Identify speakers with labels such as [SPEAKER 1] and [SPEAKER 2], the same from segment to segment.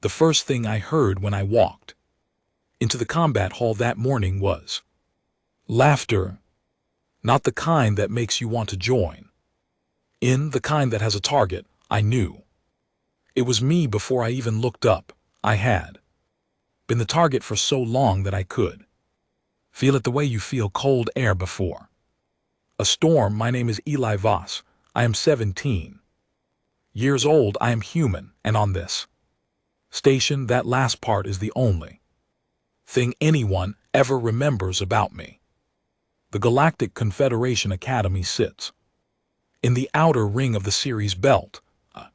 [SPEAKER 1] The first thing I heard when I walked into the combat hall that morning was laughter. Not the kind that makes you want to join in, the kind that has a target. I knew it was me before I even looked up. I had been the target for so long that I could feel it the way you feel cold air before a storm. My name is Eli Voss. I am 17 years old. I am human, and on this station, that last part is the only thing anyone ever remembers about me. The Galactic Confederation Academy sits in the outer ring of the Ceres Belt, a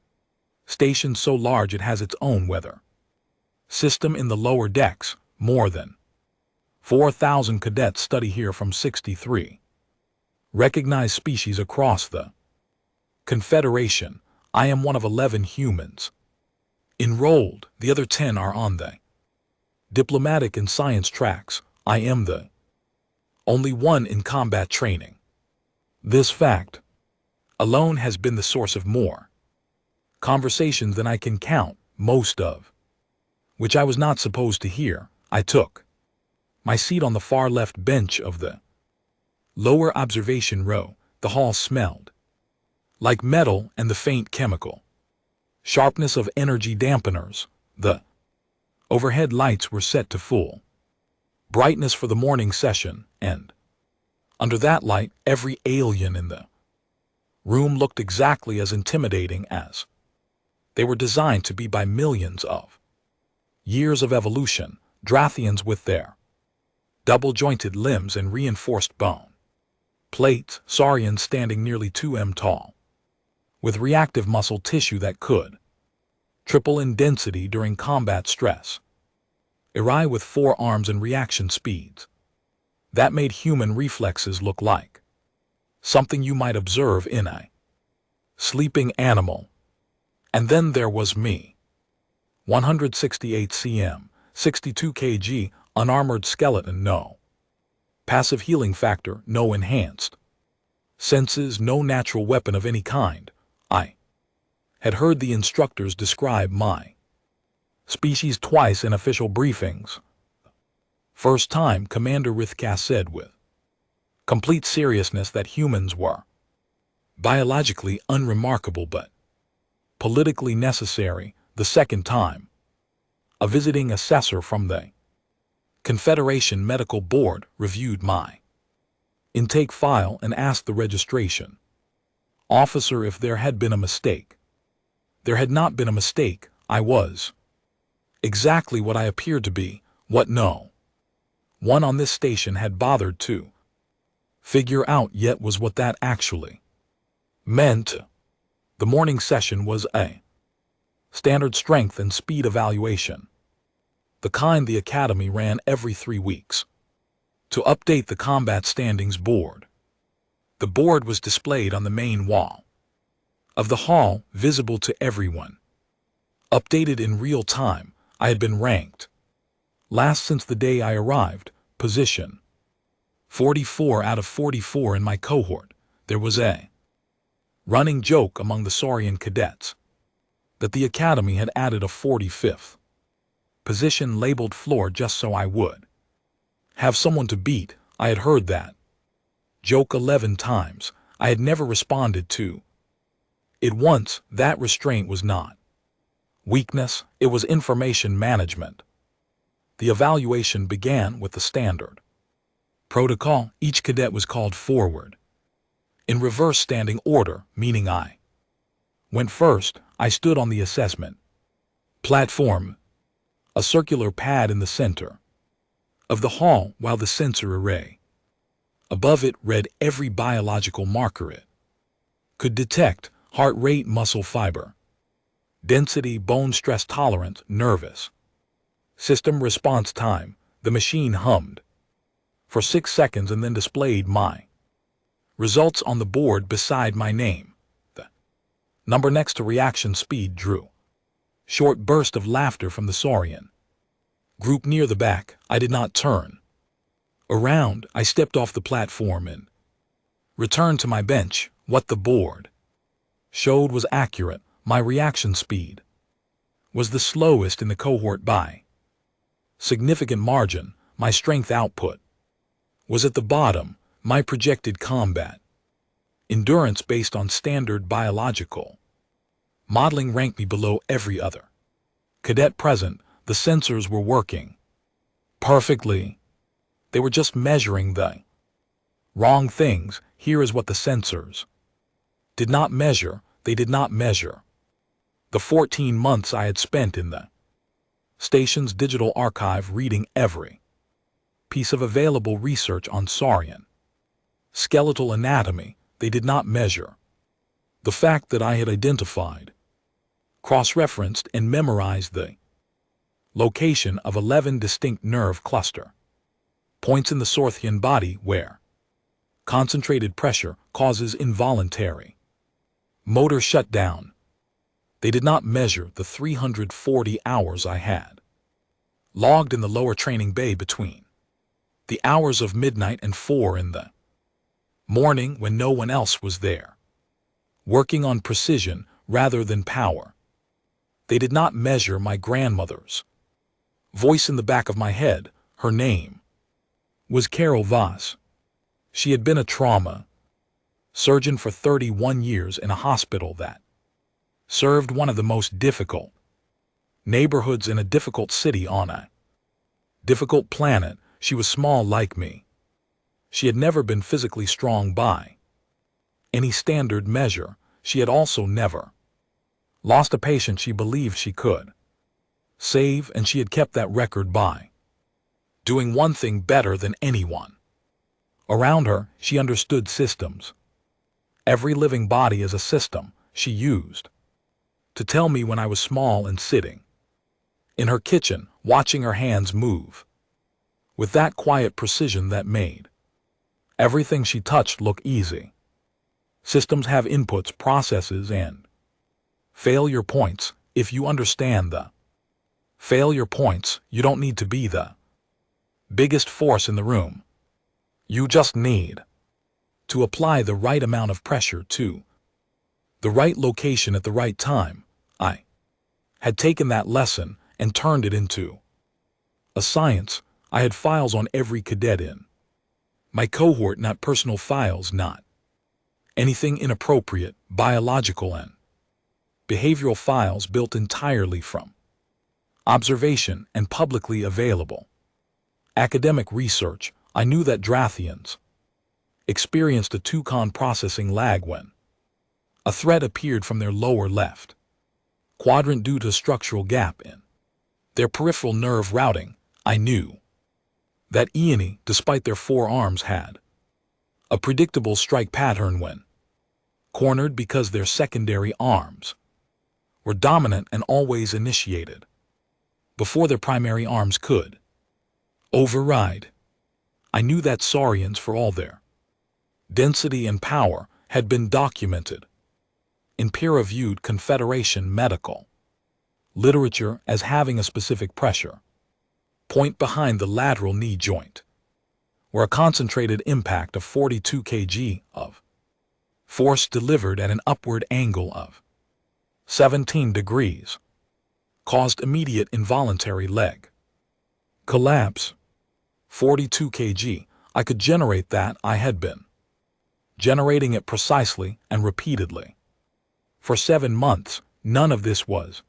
[SPEAKER 1] station so large it has its own weather system in the lower decks. More than 4,000 cadets study here from 63 recognized species across the Confederation. I am one of 11 humans enrolled. The other 10 are on the diplomatic and science tracks. I am the only one in combat training. This fact alone has been the source of more conversations than I can count, most of which I was not supposed to hear. I took my seat on the far left bench of the lower observation row. The hall smelled like metal and the faint chemical sharpness of energy dampeners. The overhead lights were set to full brightness for the morning session, and under that light, every alien in the room looked exactly as intimidating as they were designed to be by millions of years of evolution. Drathians with their double-jointed limbs and reinforced bone plates, Saurians standing nearly 2 m tall, with reactive muscle tissue that could triple in density during combat stress. Eri with 4 arms and reaction speeds that made human reflexes look like something you might observe in a sleeping animal. And then there was me, 168 cm, 62 kg, unarmored skeleton, no passive healing factor, no enhanced senses, no natural weapon of any kind. I had heard the instructors describe my species twice in official briefings. First time, Commander Rithkas said with complete seriousness that humans were biologically unremarkable but politically necessary. The second time, a visiting assessor from the Confederation Medical Board reviewed my intake file and asked the registration officer if there had been a mistake. There had not been a mistake. I was exactly what I appeared to be. What no one on this station had bothered to figure out yet was what that actually meant. The morning session was a standard strength and speed evaluation, the kind the Academy ran every 3 weeks to update the combat standings board. The board was displayed on the main wall of the hall, visible to everyone. Updated in real time. I had been ranked last since the day I arrived, position 44 out of 44 in my cohort. There was a running joke among the Saurian cadets that the Academy had added a 45th position labeled floor just so I would have someone to beat. I had heard that joke 11 times. I had never responded to it once. That restraint was not weakness, it was information management. The evaluation began with the standard protocol. Each cadet was called forward in reverse standing order, meaning I went first. I stood on the assessment platform, a circular pad in the center of the hall, while the sensor array above it read every biological marker it could detect: heart rate, muscle fiber density, bone stress tolerance, nervous system response time. The machine hummed for 6 seconds and then displayed my results on the board beside my name. The number next to reaction speed drew short burst of laughter from the Saurian group near the back. I did not turn around. I stepped off the platform and returned to my bench. What the board showed was accurate. My reaction speed was the slowest in the cohort by significant margin. My strength output was at the bottom. My projected combat endurance based on standard biological modeling ranked me below every other cadet present. The sensors were working perfectly. They were just measuring the wrong things. Here is what the sensors did not measure. They did not measure the 14 months I had spent in the station's digital archive reading every piece of available research on saurian skeletal anatomy. They did not measure the fact that I had identified, cross-referenced, and memorized the location of 11 distinct nerve cluster points in the Sorthian body where concentrated pressure causes involuntary motor shutdown. They did not measure the 340 hours I had logged in the lower training bay between the hours of midnight and 4 in the morning when no one else was there, working on precision rather than power. They did not measure my grandmother's voice in the back of my head. Her name was Carol Voss. She had been a trauma surgeon for 31 years in a hospital that served one of the most difficult neighborhoods in a difficult city on a difficult planet. She was small like me. She had never been physically strong by any standard measure. She had also never lost a patient she believed she could save, and she had kept that record by doing one thing better than anyone around her. She understood systems. Every living body is a system. She used to tell me when I was small and sitting in her kitchen, watching her hands move with that quiet precision that made everything she touched look easy. Systems have inputs, processes, and failure points. If you understand the failure points, you don't need to be the biggest force in the room. You just need to apply the right amount of pressure to the right location at the right time. I had taken that lesson and turned it into a science. I had files on every cadet in my cohort, not personal files, not anything inappropriate, biological and behavioral files built entirely from observation and publicly available academic research. I knew that Drathians experienced a toucan processing lag when a threat appeared from their lower left quadrant due to structural gap in their peripheral nerve routing. I knew that Ioni, despite their 4 arms, had a predictable strike pattern when cornered because their secondary arms were dominant and always initiated before their primary arms could override. I knew that saurians, for all their density and power, had been documented in peer-reviewed Confederation medical literature as having a specific pressure point behind the lateral knee joint, where a concentrated impact of 42 kg of force delivered at an upward angle of 17 degrees caused immediate involuntary leg collapse. 42 kg. I could generate that. I had been generating it precisely and repeatedly for 7 months. None of this was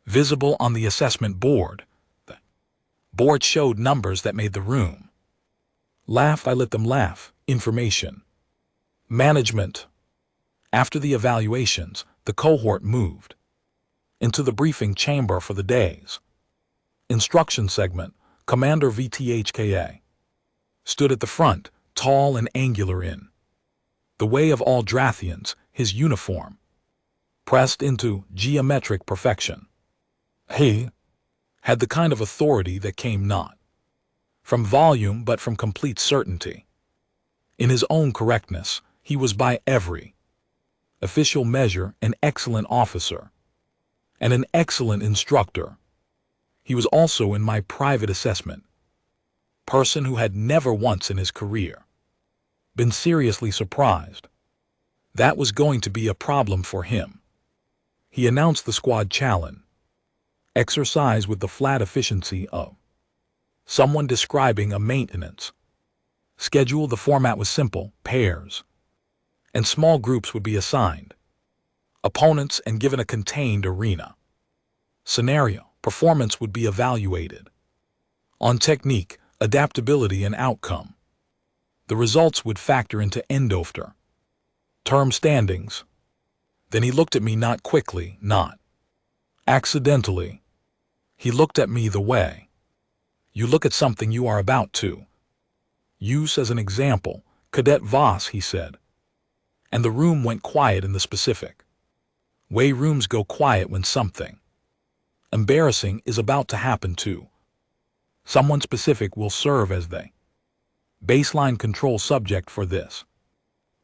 [SPEAKER 1] visible on the assessment board. The board showed numbers that made the room laugh. I let them laugh. Information management. After the evaluations, the cohort moved into the briefing chamber for the day's instruction segment. Commander VTHKA stood at the front, tall and angular in the way of all Drathians, his uniform pressed into geometric perfection. He had the kind of authority that came not from volume but from complete certainty in his own correctness. He was by every official measure an excellent officer and an excellent instructor. He was also, in my private assessment, person who had never once in his career been seriously surprised. That was going to be a problem for him. He announced the squad challenge Exercise with the flat efficiency of someone describing a maintenance schedule. The format was simple: pairs and small groups would be assigned opponents and given a contained arena. Scenario: performance would be evaluated on technique, adaptability, and outcome. The results would factor into end-of term standings. Then he looked at me, not quickly, not accidentally. He looked at me the way you look at something you are about to use as an example. Cadet Voss, he said. And the room went quiet in the specific way rooms go quiet when something embarrassing is about to happen to someone specific. Will serve as the baseline control subject for this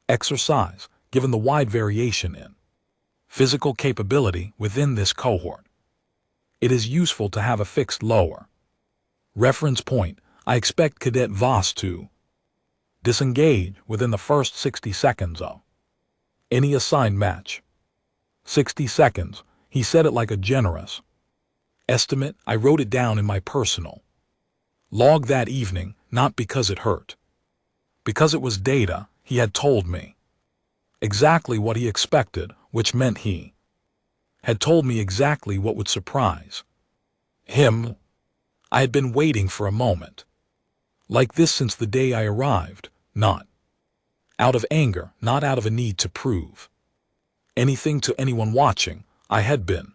[SPEAKER 1] exercise, given the wide variation in physical capability within this cohort. It is useful to have a fixed lower reference point. I expect Cadet Voss to disengage within the first 60 seconds of any assigned match. 60 seconds, he said it like a generous estimate. I wrote it down in my personal log that evening, not because it hurt, because it was data. He had told me exactly what he expected, which meant he had told me exactly what would surprise him. I had been waiting for a moment like this since the day I arrived, not out of anger, not out of a need to prove anything to anyone watching. I had been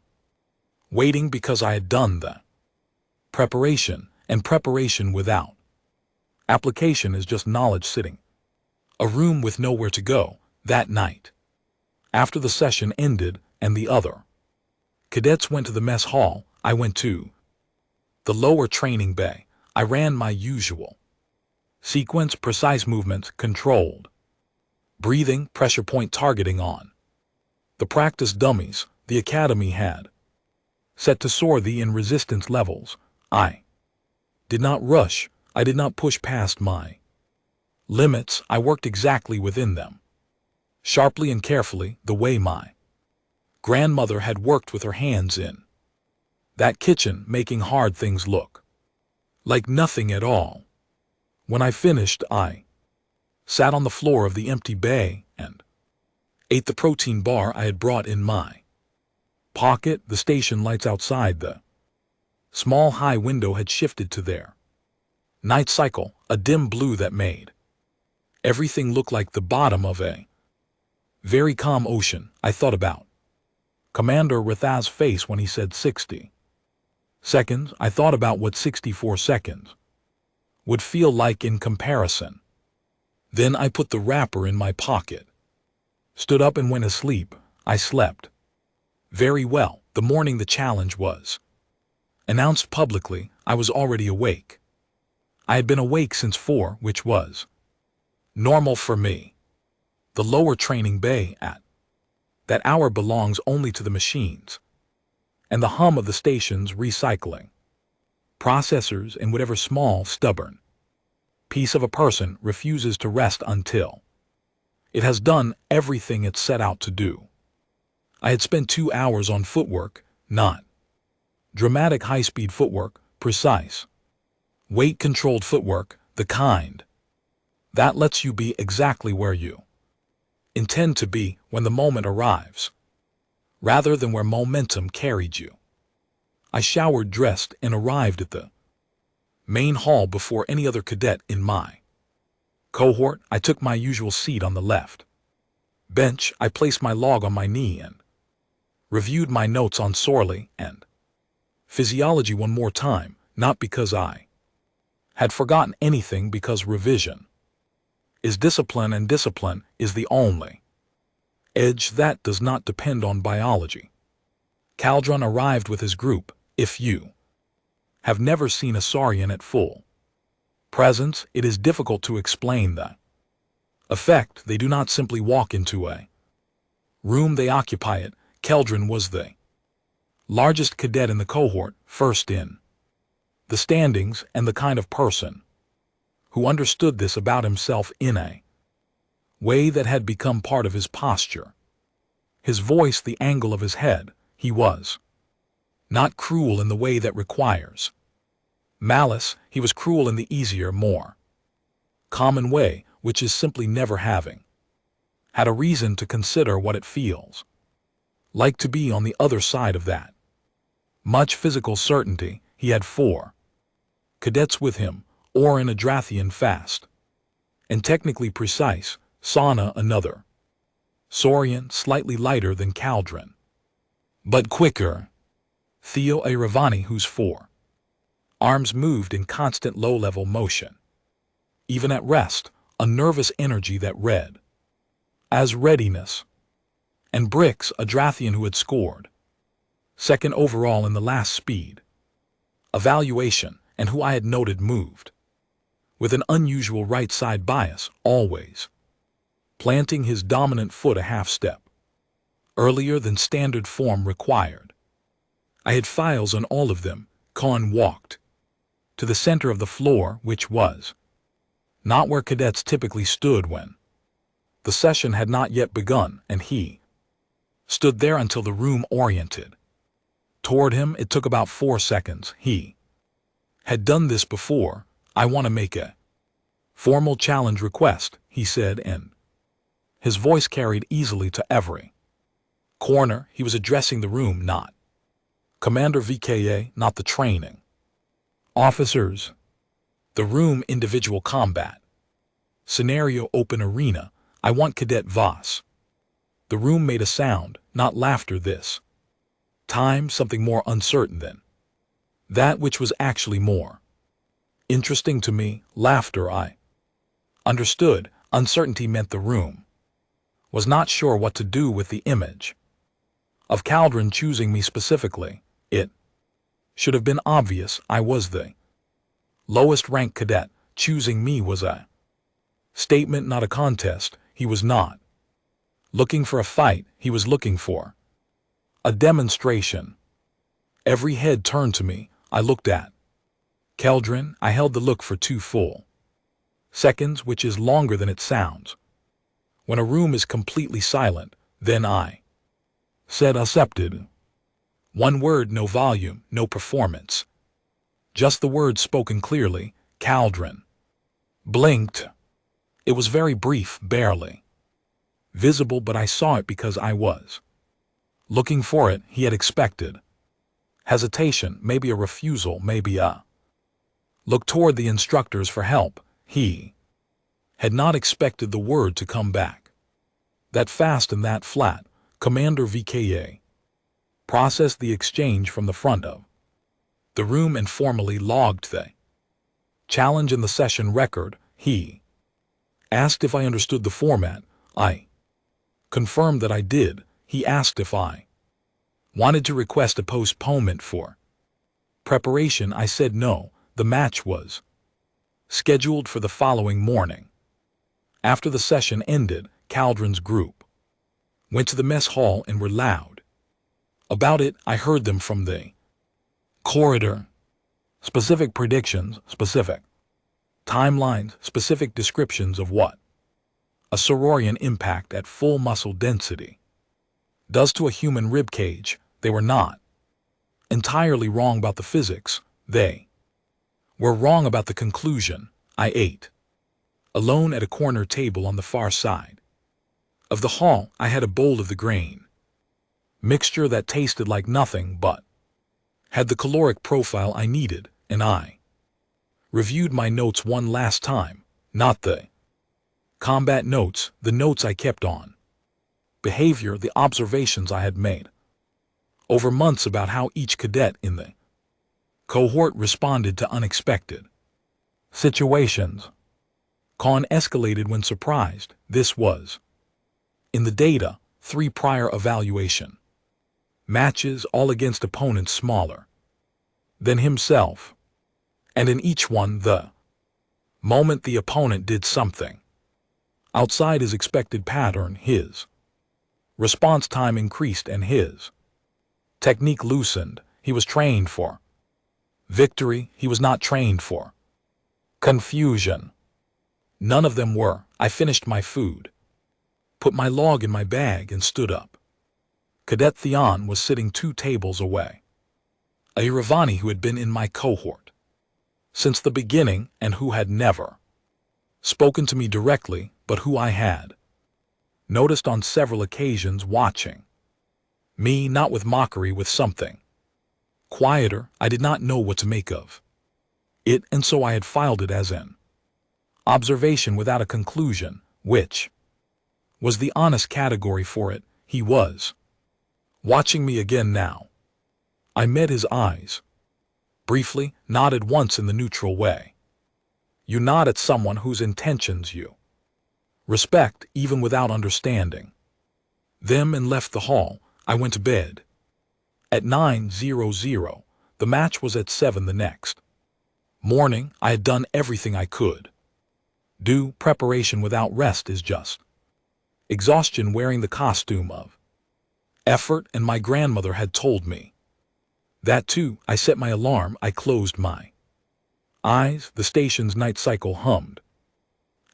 [SPEAKER 1] waiting because I had done the preparation, and preparation without application is just knowledge sitting a room with nowhere to go. That night, after the session ended and the other cadets went to the mess hall, I went to the lower training bay. I ran my usual sequence: precise movements, controlled breathing, pressure point targeting on the practice dummies the academy had set to soar the in resistance levels. I did not rush. I did not push past my limits. I worked exactly within them, sharply and carefully, the way my grandmother had worked with her hands in that kitchen, making hard things look like nothing at all. When I finished, I sat on the floor of the empty bay and ate the protein bar I had brought in my pocket. The station lights outside the small high window had shifted to their night cycle, a dim blue that made everything look like the bottom of a very calm ocean. I thought about Commander Rathaz's face when he said 60 seconds. I thought about what 64 seconds would feel like in comparison. Then I put the wrapper in my pocket, stood up and went asleep. I slept very well. The morning the challenge was announced publicly, I was already awake. I had been awake since 4, which was normal for me. The lower training bay at that hour belongs only to the machines and the hum of the station's recycling processors, and whatever small, stubborn piece of a person refuses to rest until it has done everything it set out to do. I had spent 2 hours on footwork, not dramatic high-speed footwork, precise, weight-controlled footwork, the kind that lets you be exactly where you intend to be when the moment arrives, rather than where momentum carried you. I showered, dressed, and arrived at the main hall before any other cadet in my cohort. I took my usual seat on the left bench. I placed my log on my knee and reviewed my notes on Sorley and physiology one more time, not because I had forgotten anything, because revision is discipline, and discipline is the only edge that does not depend on biology. Caldron arrived with his group. If you have never seen a Saurian at full presence, it is difficult to explain the effect. They do not simply walk into a room, they occupy it. Caldron was the largest cadet in the cohort, first in the standings, and the kind of person who understood this about himself in a way that had become part of his posture, his voice, the angle of his head. He was not cruel in the way that requires malice. He was cruel in the easier, more common way, which is simply never having had a reason to consider what it feels like to be on the other side of that. Much physical certainty. He had 4 cadets with him, Orin a Drathian fast and technically precise, Sana another, Saurian slightly lighter than Caldron, but quicker, Theo a Ravani whose 4 arms moved in constant low-level motion. Even at rest, a nervous energy that read as readiness. And Brix, a Drathian who had scored 2nd overall in the last speed evaluation and who I had noted moved with an unusual right side bias, always planting his dominant foot a half step earlier than standard form required. I had files on all of them. Khan walked to the center of the floor, which was not where cadets typically stood when the session had not yet begun, and he stood there until the room oriented toward him. It took about 4 seconds. He had done this before. I want to make a formal challenge request, he said, and his voice carried easily to every corner. He was addressing the room, not Commander VKA, not the training officers. The room, individual combat scenario, open arena. I want Cadet Voss. The room made a sound, not laughter this time, something more uncertain than that, which was actually more interesting to me. Laughter. I understood. Uncertainty meant the room was not sure what to do with the image of Caldron choosing me specifically. It should have been obvious. I was the lowest ranked cadet. Choosing me was a statement, not a contest. He was not looking for a fight. He was looking for a demonstration. Every head turned to me. I looked at Caldron. I held the look for 2 full seconds, which is longer than it sounds when a room is completely silent. Then I said, accepted. 1 word, no volume, no performance. Just the words spoken clearly. Caldron blinked. It was very brief, barely visible, but I saw it because I was looking for it. He had expected hesitation, maybe a refusal, maybe a look toward the instructors for help. He had not expected the word to come back that fast and that flat. Commander VKA processed the exchange from the front of the room and formally logged the challenge in the session record. He asked if I understood the format. I confirmed that I did. He asked if I wanted to request a postponement for preparation. I said no. The match was scheduled for the following morning. After the session ended, Caldron's group went to the mess hall and were loud about it. I heard them from the corridor. Specific predictions, specific timelines, specific descriptions of what a Saurian impact at full muscle density does to a human rib cage. They were not entirely wrong about the physics. They were wrong about the conclusion. I ate alone at a corner table on the far side of the hall. I had a bowl of the grain mixture that tasted like nothing but had the caloric profile I needed, and I reviewed my notes one last time. Not the combat notes, the notes I kept on behavior, the observations I had made over months about how each cadet in the cohort responded to unexpected situations. Khan escalated when surprised. This was in the data. 3 prior evaluation matches, all against opponents smaller than himself, and in each one, the moment the opponent did something outside his expected pattern, his response time increased and his technique loosened. He was trained for victory. He was not trained for confusion. None of them were. I finished my food, put my log in my bag, and stood up. Cadet Theon was sitting 2 tables away. A Iravani who had been in my cohort since the beginning and who had never spoken to me directly, but who I had noticed on several occasions watching me, not with mockery, with something quieter I did not know what to make of it, and so I had filed it as an observation without a conclusion, which was the honest category for it. He was watching me again now. I met his eyes, briefly, nodded once in the neutral way. You nod at someone whose intentions you respect even without understanding them, and left the hall. I went to bed at 9:00. The match was at 7 the next morning. I had done everything I could do. Preparation without rest is just exhaustion wearing the costume of effort, and my grandmother had told me that too. I set my alarm. I closed my eyes. The station's night cycle hummed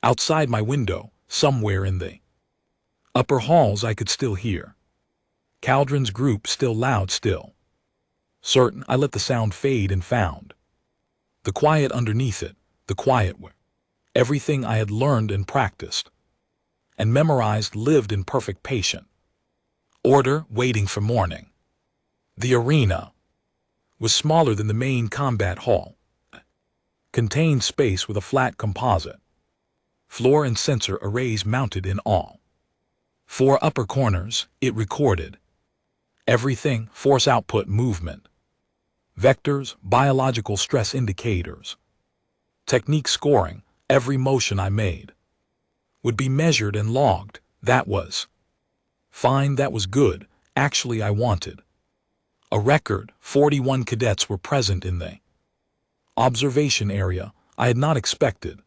[SPEAKER 1] outside my window. Somewhere in the upper halls I could still hear Caldron's group, still loud, still certain. I let the sound fade and found the quiet underneath it, the quiet where everything I had learned and practiced and memorized lived in perfect patient order, waiting for morning. The arena was smaller than the main combat hall, contained space with a flat composite floor and sensor arrays mounted in all 4 upper corners. It recorded everything: force output, movement vectors, biological stress indicators, technique scoring. Every motion I made would be measured and logged. That was fine. That was good. Actually, I wanted a record. 41 cadets were present in the observation area. I had not expected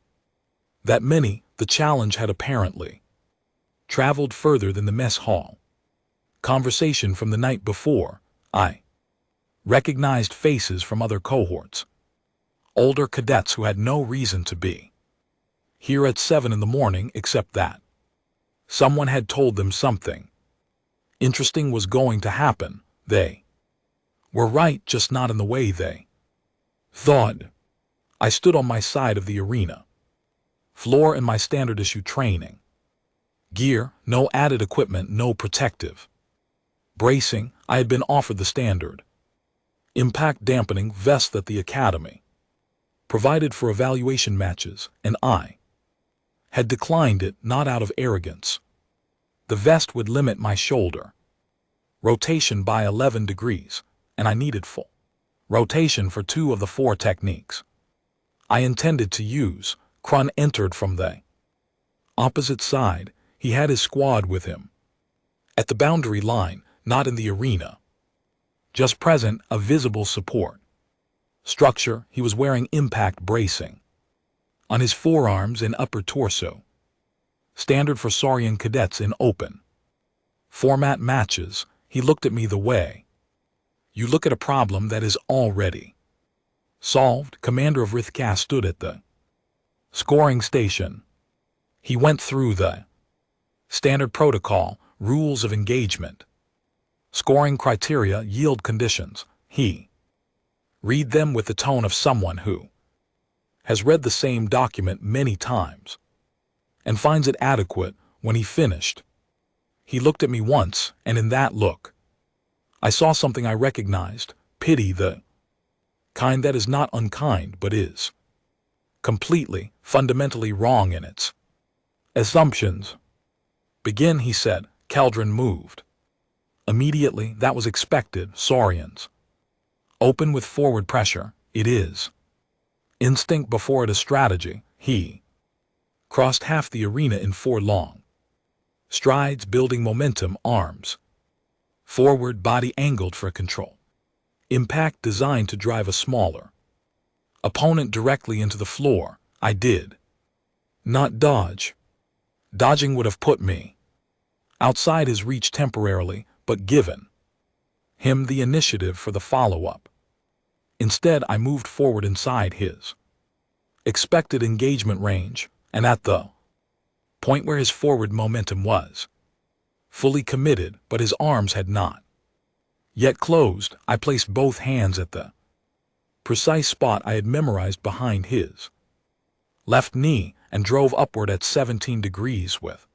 [SPEAKER 1] that many. The challenge had apparently traveled further than the mess hall conversation from the night before. I recognized faces from other cohorts, older cadets who had no reason to be here at 7 in the morning, except that someone had told them something interesting was going to happen. They were right, just not in the way they thought. I stood on my side of the arena floor in my standard issue training gear, no added equipment, no protective bracing. I had been offered the standard impact dampening vest that the academy provided for evaluation matches, and I had declined it, not out of arrogance. The vest would limit my shoulder rotation by 11 degrees, and I needed full rotation for 2 of the 4 techniques I intended to use. Krun entered from the opposite side. He had his squad with him at the boundary line, not in the arena, just present, a visible support structure. He was wearing impact bracing on his forearms and upper torso, standard for Saurian cadets in open format matches. He looked at me the way you look at a problem that is already solved. Commander of Rithcast stood at the scoring station. He went through the standard protocol, rules of engagement, scoring criteria, yield conditions. He read them with the tone of someone who has read the same document many times and finds it adequate. When he finished, he looked at me once, and in that look I saw something I recognized: pity, the kind that is not unkind but is completely, fundamentally wrong in its assumptions. Begin, he said. Caldron moved immediately. That was expected. Saurians open with forward pressure. It is instinct before it is strategy. He crossed half the arena in 4 long strides, building momentum, arms forward, body angled for control. Impact designed to drive a smaller opponent directly into the floor. I did not dodge. Dodging would have put me outside his reach temporarily, but given him the initiative for the follow-up. Instead, I moved forward inside his expected engagement range, and at the point where his forward momentum was fully committed, but his arms had not Yet closed, I placed both hands at the precise spot I had memorized behind his left knee and drove upward at 17 degrees with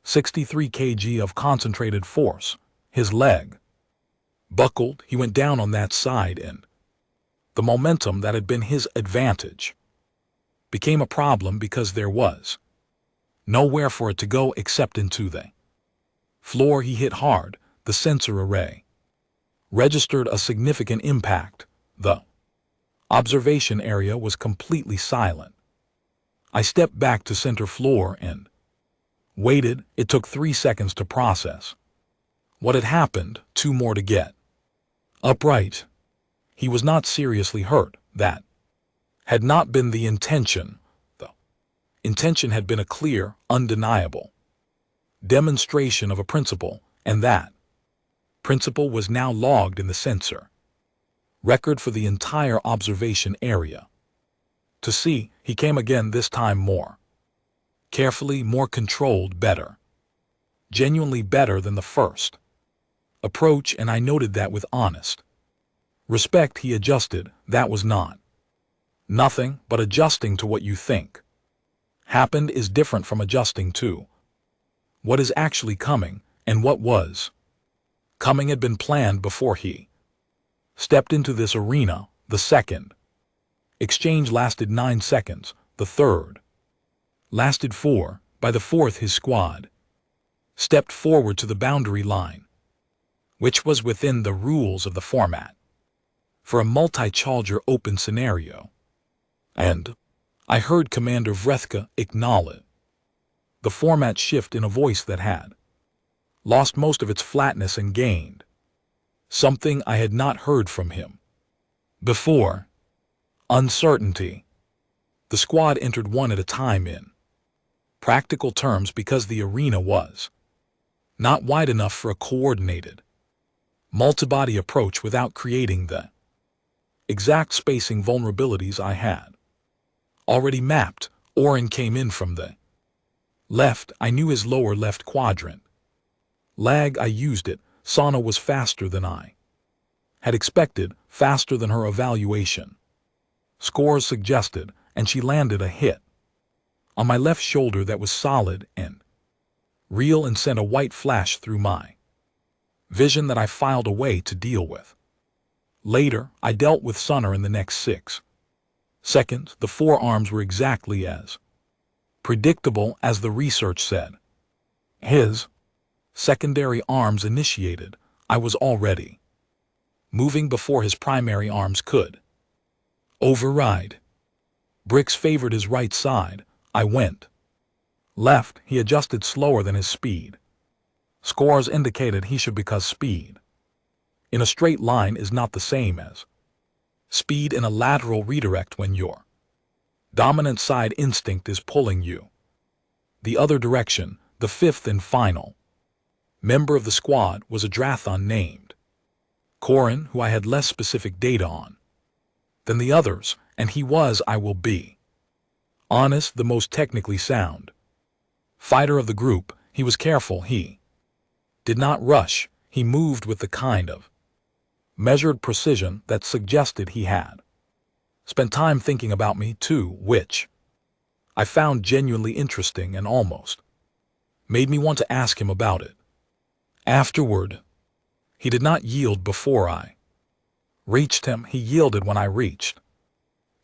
[SPEAKER 1] 63 kg of concentrated force. His leg buckled, he went down on that side, and the momentum that had been his advantage became a problem because there was nowhere for it to go except into the floor. He hit hard. The sensor array registered a significant impact. The observation area was completely silent. I stepped back to center floor and waited. It took 3 seconds to process what had happened, 2 more to get upright. He was not seriously hurt. That had not been the intention. The intention had been a clear, undeniable demonstration of a principle, and that principle was now logged in the sensor record for the entire observation area. To see, he came again, this time more carefully, more controlled, better, genuinely better than the first approach, and I noted that with honest respect. He adjusted. That was not nothing but adjusting to what you think happened is different from adjusting to what is actually coming, and what was coming had been planned before he stepped into this arena. The second exchange lasted 9 seconds, the third lasted 4. By the fourth, his squad stepped forward to the boundary line, which was within the rules of the format for a multi-charger open scenario, and I heard Commander Vrethka acknowledge the format shift in a voice that had lost most of its flatness and gained something I had not heard from him before: uncertainty. The squad entered one at a time in practical terms because the arena was not wide enough for a coordinated multi-body approach without creating the exact spacing vulnerabilities I had already mapped. Oren came in from the left. I knew his lower left quadrant lag. I used it. Sana was faster than I had expected, faster than her evaluation scores suggested, and she landed a hit on my left shoulder that was solid and real and sent a white flash through my vision that I filed away to deal with later. I dealt with Sana in the next 6 seconds. The forearms were exactly as predictable as the research said. His secondary arms initiated. I was already moving before his primary arms could override. Bricks favored his right side. I went left. He adjusted slower than his speed scores indicated he should, because speed in a straight line is not the same as speed in a lateral redirect when your dominant side instinct is pulling you the other direction. The fifth and final member of the squad was a Drathon named Korin, who I had less specific data on than the others, and he was, I will be honest, the most technically sound fighter of the group. He was careful. He did not rush. He moved with the kind of measured precision that suggested he had spent time thinking about me too, which I found genuinely interesting and almost made me want to ask him about it afterward. He did not yield before I reached him. He yielded when I reached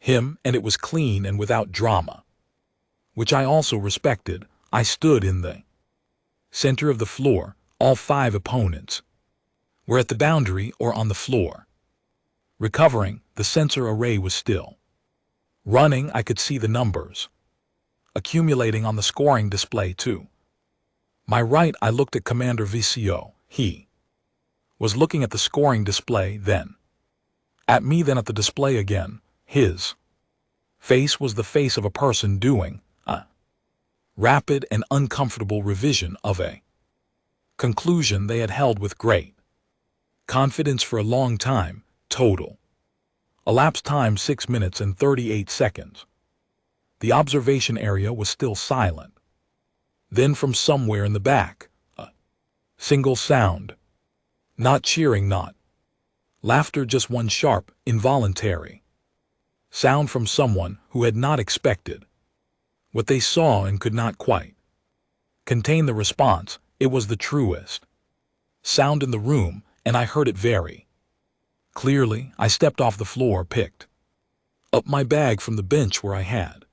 [SPEAKER 1] him, and it was clean and without drama, which I also respected. I stood in the center of the floor. All 5 opponents were at the boundary or on the floor. Recovering, the sensor array was still running. I could see the numbers accumulating on the scoring display too. My right, I looked at Commander VCO. He was looking at the scoring display, then at me, then at the display again. His face was the face of a person doing a rapid and uncomfortable revision of a conclusion they had held with great confidence for a long time. Total elapsed time 6 minutes and 38 seconds. The observation area was still silent. Then from somewhere in the back, a single sound. Not cheering, not laughter, just one sharp, involuntary sound from someone who had not expected what they saw and could not quite contain the response. It was the truest sound in the room, and I heard it very clearly. I stepped off the floor, picked up my bag from the bench where I had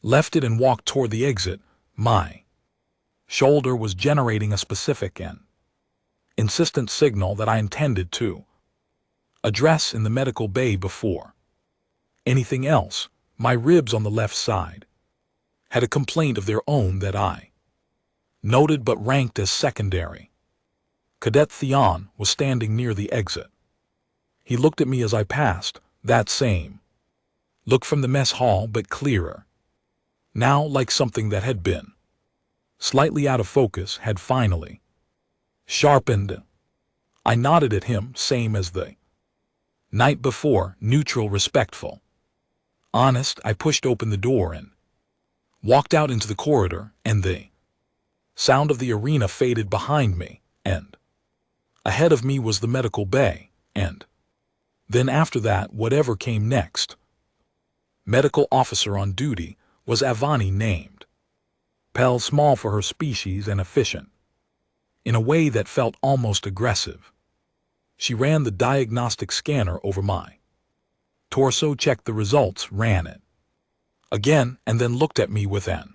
[SPEAKER 1] left it, and walked toward the exit. My shoulder was generating a specific and insistent signal that I intended to address in the medical bay before anything else. My ribs on the left side had a complaint of their own that I noted but ranked as secondary. Cadet Theon was standing near the exit. He looked at me as I passed, that same look from the mess hall, but clearer now, like something that had been slightly out of focus had finally sharpened. I nodded at him, same as the night before, neutral, respectful, honest. I pushed open the door and walked out into the corridor, and the sound of the arena faded behind me, and ahead of me was the medical bay, and then after that, whatever came next. Medical officer on duty was Avani, named Pell, small for her species and efficient in a way that felt almost aggressive. She ran the diagnostic scanner over my torso, checked the results, ran it again, and then looked at me with an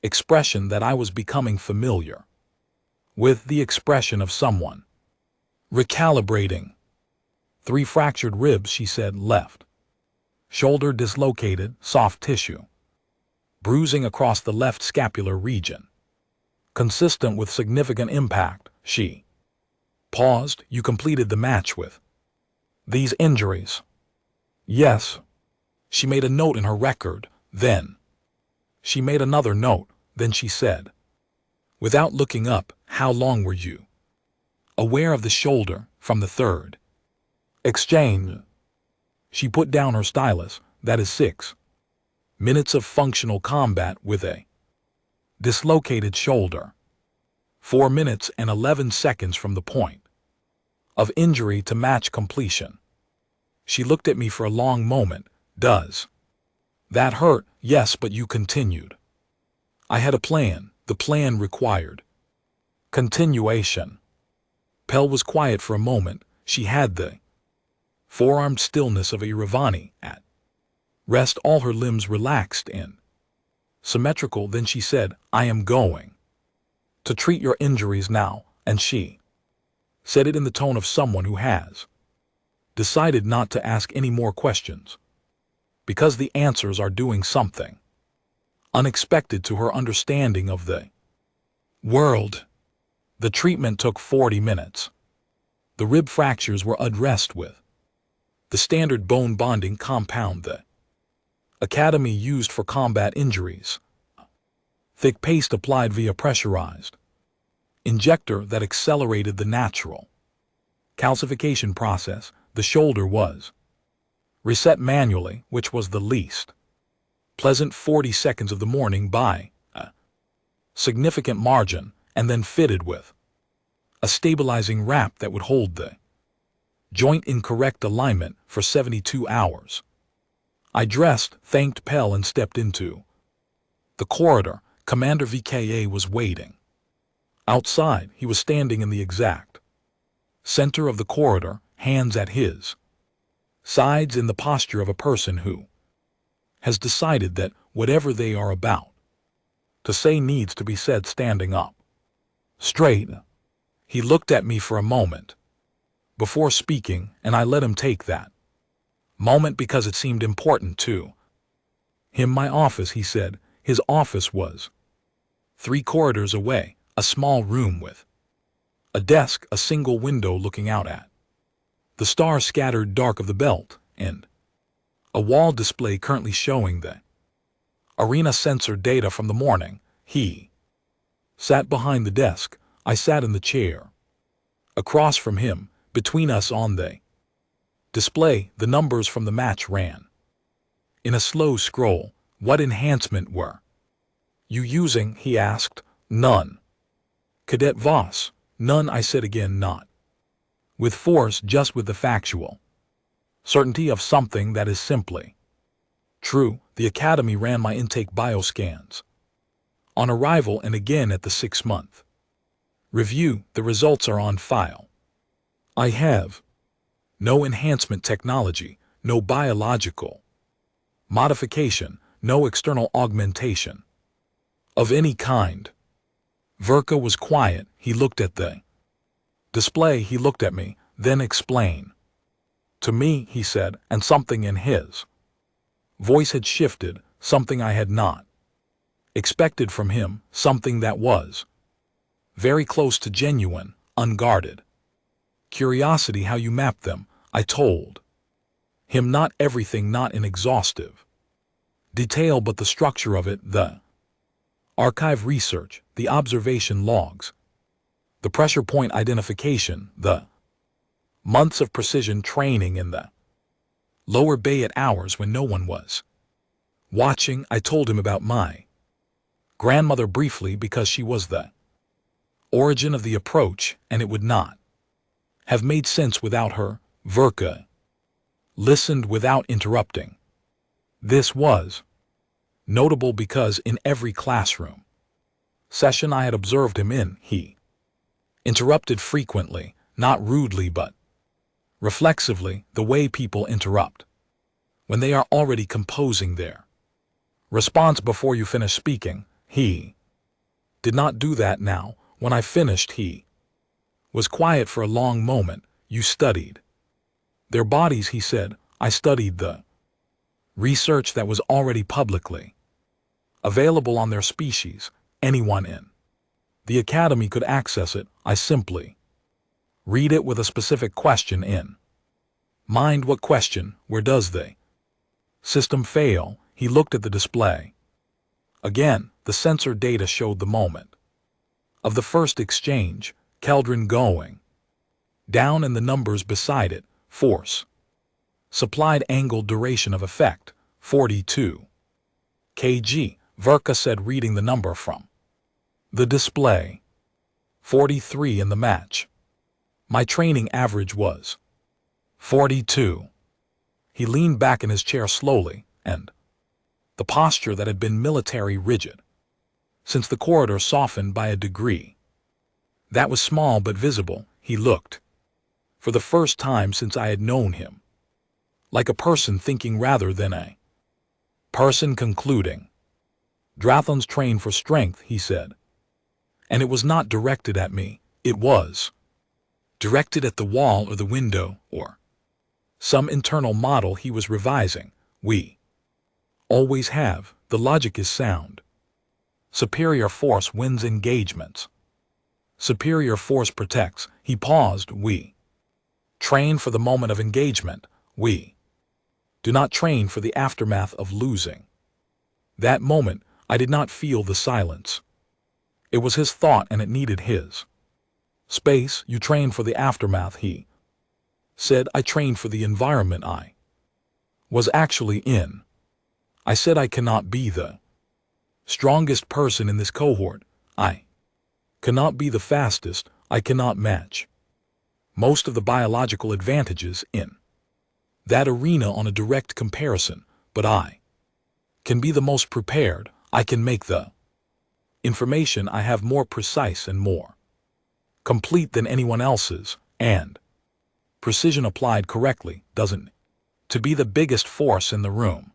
[SPEAKER 1] expression that I was becoming familiar with, the expression of someone recalibrating. 3 fractured ribs, she said. Left shoulder dislocated, soft tissue bruising across the left scapular region, consistent with significant impact. She paused. You completed the match with these injuries? Yes. She made a note in her record. Then she made another note. Then she said, without looking up, how long were you aware of the shoulder from the third exchange? She put down her stylus. That is 6 minutes of functional combat with a dislocated shoulder. 4 minutes and 11 seconds from the point of injury to match completion. She looked at me for a long moment. Does that hurt? Yes, but you continued. I had a plan. The plan required continuation. Pell was quiet for a moment. She had the forearmed stillness of a Iravani at rest, all her limbs relaxed and symmetrical. Then she said, I am going to treat your injuries now, and she said it in the tone of someone who has decided not to ask any more questions, because the answers are doing something unexpected to her understanding of the world. The treatment took 40 minutes. The rib fractures were addressed with the standard bone bonding compound the Academy used for combat injuries. Thick paste applied via pressurized injector that accelerated the natural calcification process. The shoulder was reset manually, which was the least pleasant 40 seconds of the morning by a significant margin, and then fitted with a stabilizing wrap that would hold the joint in correct alignment for 72 hours. I dressed, thanked Pell, and stepped into the corridor. Commander VKA was waiting outside. He was standing in the exact center of the corridor, hands at his sides, in the posture of a person who has decided that whatever they are about to say needs to be said standing up straight. He looked at me for a moment before speaking, and I let him take that moment because it seemed important to him. My office, he said. His office was 3 corridors away, a small room with a desk, a single window looking out at the star-scattered dark of the belt, and a wall display currently showing the arena sensor data from the morning. He sat behind the desk. I sat in the chair across from him. Between us on the display, the numbers from the match ran in a slow scroll. What enhancement were you using? He asked. None. Cadet Voss. None, I said again. Not with force just with the factual certainty of something that is simply true. The academy ran my intake bioscans on arrival and again at the 6-month review. The results are on file. I have no enhancement technology, no biological modification, no external augmentation of any kind. Verka was quiet. He looked at the display. He looked at me, then explained to me, he said, and something in his voice had shifted, something I had not expected from him, something that was very close to genuine, unguarded curiosity. How you map them, I told him. Not everything, not in exhaustive detail, but the structure of it, the archive research, the observation logs, the pressure point identification, the months of precision training in the lower bay at hours when no one was watching. I told him about my grandmother briefly because she was the origin of the approach, and it would not have made sense without her. Verka listened without interrupting. This was notable because in every classroom session I had observed him in, he interrupted frequently, not rudely but reflexively, the way people interrupt when they are already composing their response before you finish speaking. He did not do that now. When I finished, he was quiet for a long moment. You studied their bodies, he said. I studied the research that was already publicly available on their species. Anyone in the academy could access it. I simply read it with a specific question in mind. What question? Where does the system fail? He looked at the display. Again, the sensor data showed the moment of the first exchange, Keldron going down, and the numbers beside it: force supplied, angle, duration of effect, 42 kg. Verka said, reading the number from the display. 43 in the match. My training average was 42. He leaned back in his chair slowly, and the posture that had been military rigid since the corridor softened by a degree that was small but visible. He looked, for the first time since I had known him, like a person thinking rather than a person concluding. Drathons train for strength, he said. And it was not directed at me. It was directed at the wall or the window or some internal model he was revising. We always have. The logic is sound. Superior force wins engagements. Superior force protects. He paused. We train for the moment of engagement. We do not train for the aftermath of losing. That moment, I did not feel the silence. It was his thought and it needed his space. You train for the aftermath, he said. I trained for the environment I was actually in. I said, I cannot be the strongest person in this cohort. I cannot be the fastest. I cannot match most of the biological advantages in that arena on a direct comparison, but I can be the most prepared. I can make the information I have more precise and more complete than anyone else's, and precision applied correctly doesn't to be the biggest force in the room.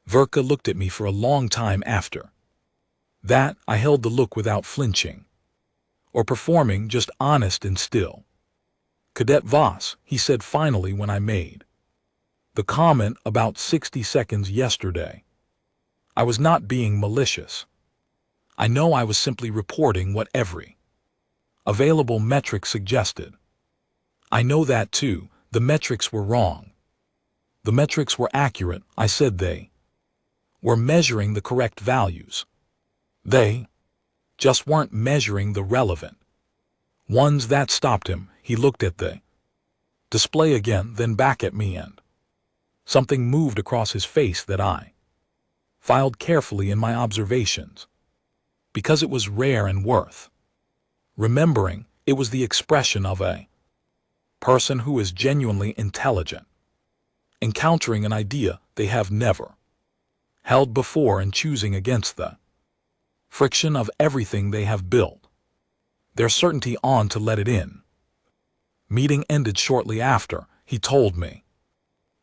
[SPEAKER 1] Verka looked at me for a long time after that. I held the look without flinching or performing, just honest and still. Cadet Voss, he said finally when I made the comment about 60 seconds yesterday. I was not being malicious. I know I was simply reporting what every available metric suggested. I know that too. The metrics were wrong. The metrics were accurate. I said they were measuring the correct values. They just weren't measuring the relevant ones. That stopped him. He looked at the display again, then back at me, and something moved across his face that I filed carefully in my observations. Because it was rare and worth remembering, it was the expression of a person who is genuinely intelligent, encountering an idea they have never held before and choosing against the friction of everything they have built, their certainty on to let it in. Meeting ended shortly after, he told me.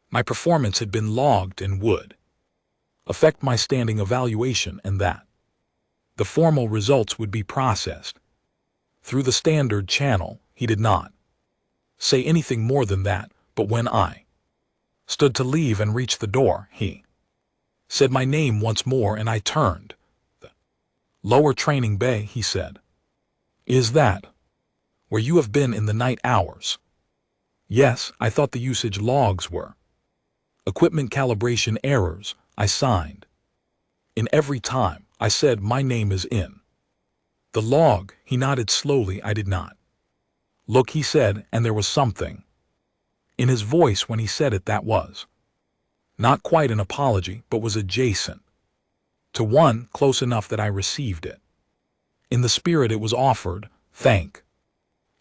[SPEAKER 1] My performance had been logged and would affect my standing evaluation, and that the formal results would be processed through the standard channel. He did not say anything more than that, but when I stood to leave and reach the door, he said my name once more, and I turned. The lower training bay, he said. Is that where you have been in the night hours? Yes, I thought the usage logs were equipment calibration errors. I signed in every time I said my name is in the log. He nodded slowly. I did not look, he said, and there was something in his voice when he said it that was not quite an apology, but was adjacent to one, close enough that I received it in the spirit it was offered. Thank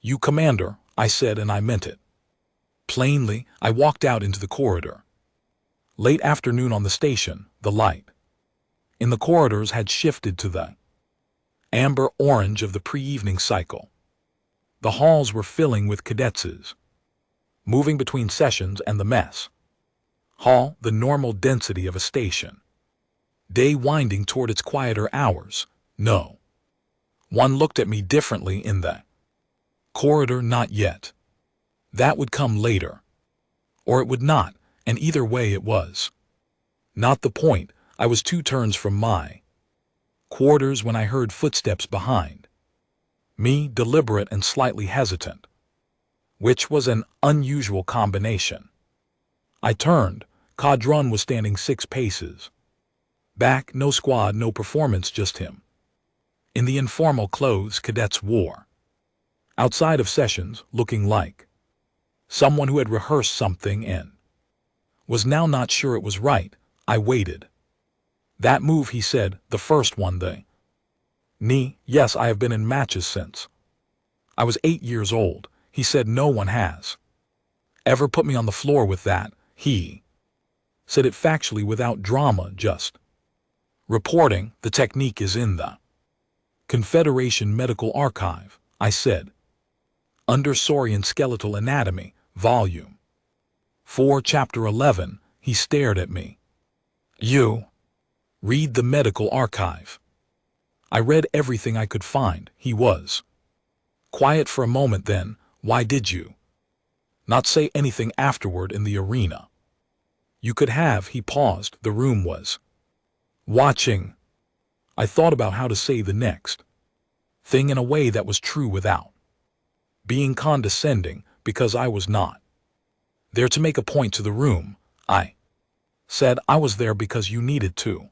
[SPEAKER 1] you, Commander, I said, and I meant it. Plainly, I walked out into the corridor. Late afternoon on the station, the light in the corridors had shifted to the amber orange of the pre-evening cycle. The halls were filling with cadets, moving between sessions and the mess hall, the normal density of a station. Day winding toward its quieter hours. No one looked at me differently in the corridor, not yet. That would come later. Or it would not, and either way it was not the point. I was 2 turns from my quarters when I heard footsteps behind me, deliberate and slightly hesitant, which was an unusual combination. I turned. Cadron was standing 6 paces back. No squad, no performance, just him. In the informal clothes cadets wore outside of sessions, looking like someone who had rehearsed something and was now not sure it was right. I waited. That move, he said, the first one, the knee. Yes, I have been in matches since I was 8 years old. He said, no one has ever put me on the floor with that. He said it factually, without drama, just reporting. The technique is in the Confederation Medical Archive, I said. Under Saurian Skeletal Anatomy, Volume 4, Chapter 11. He stared at me. You read the medical archive? I read everything I could find. He was quiet for a moment, then, why did you not say anything afterward in the arena? You could have. He paused. The room was watching. I thought about how to say the next thing in a way that was true without being condescending, because I was not there to make a point to the room. I said I was there because you needed to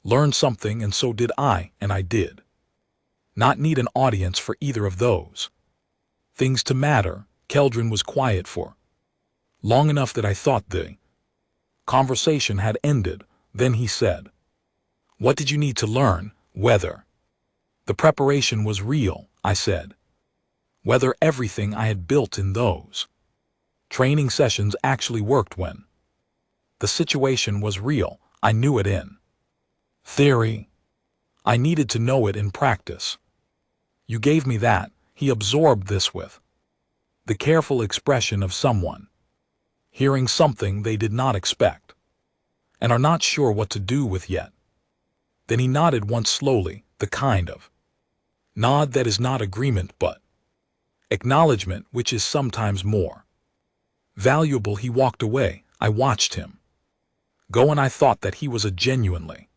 [SPEAKER 1] learn something, and so did I, and I did not need an audience for either of those things to matter. Keldrin was quiet for long enough that I thought the conversation had ended. Then he said, what did you need to learn? Whether the preparation was real, I said. Whether everything I had built in those training sessions actually worked when the situation was real. I knew it in theory. I needed to know it in practice. You gave me that. He absorbed this with the careful expression of someone hearing something they did not expect and are not sure what to do with yet. Then he nodded once slowly, the kind of nod that is not agreement but acknowledgement, which is sometimes more valuable. He walked away. I watched him go, and I thought that he was a genuinely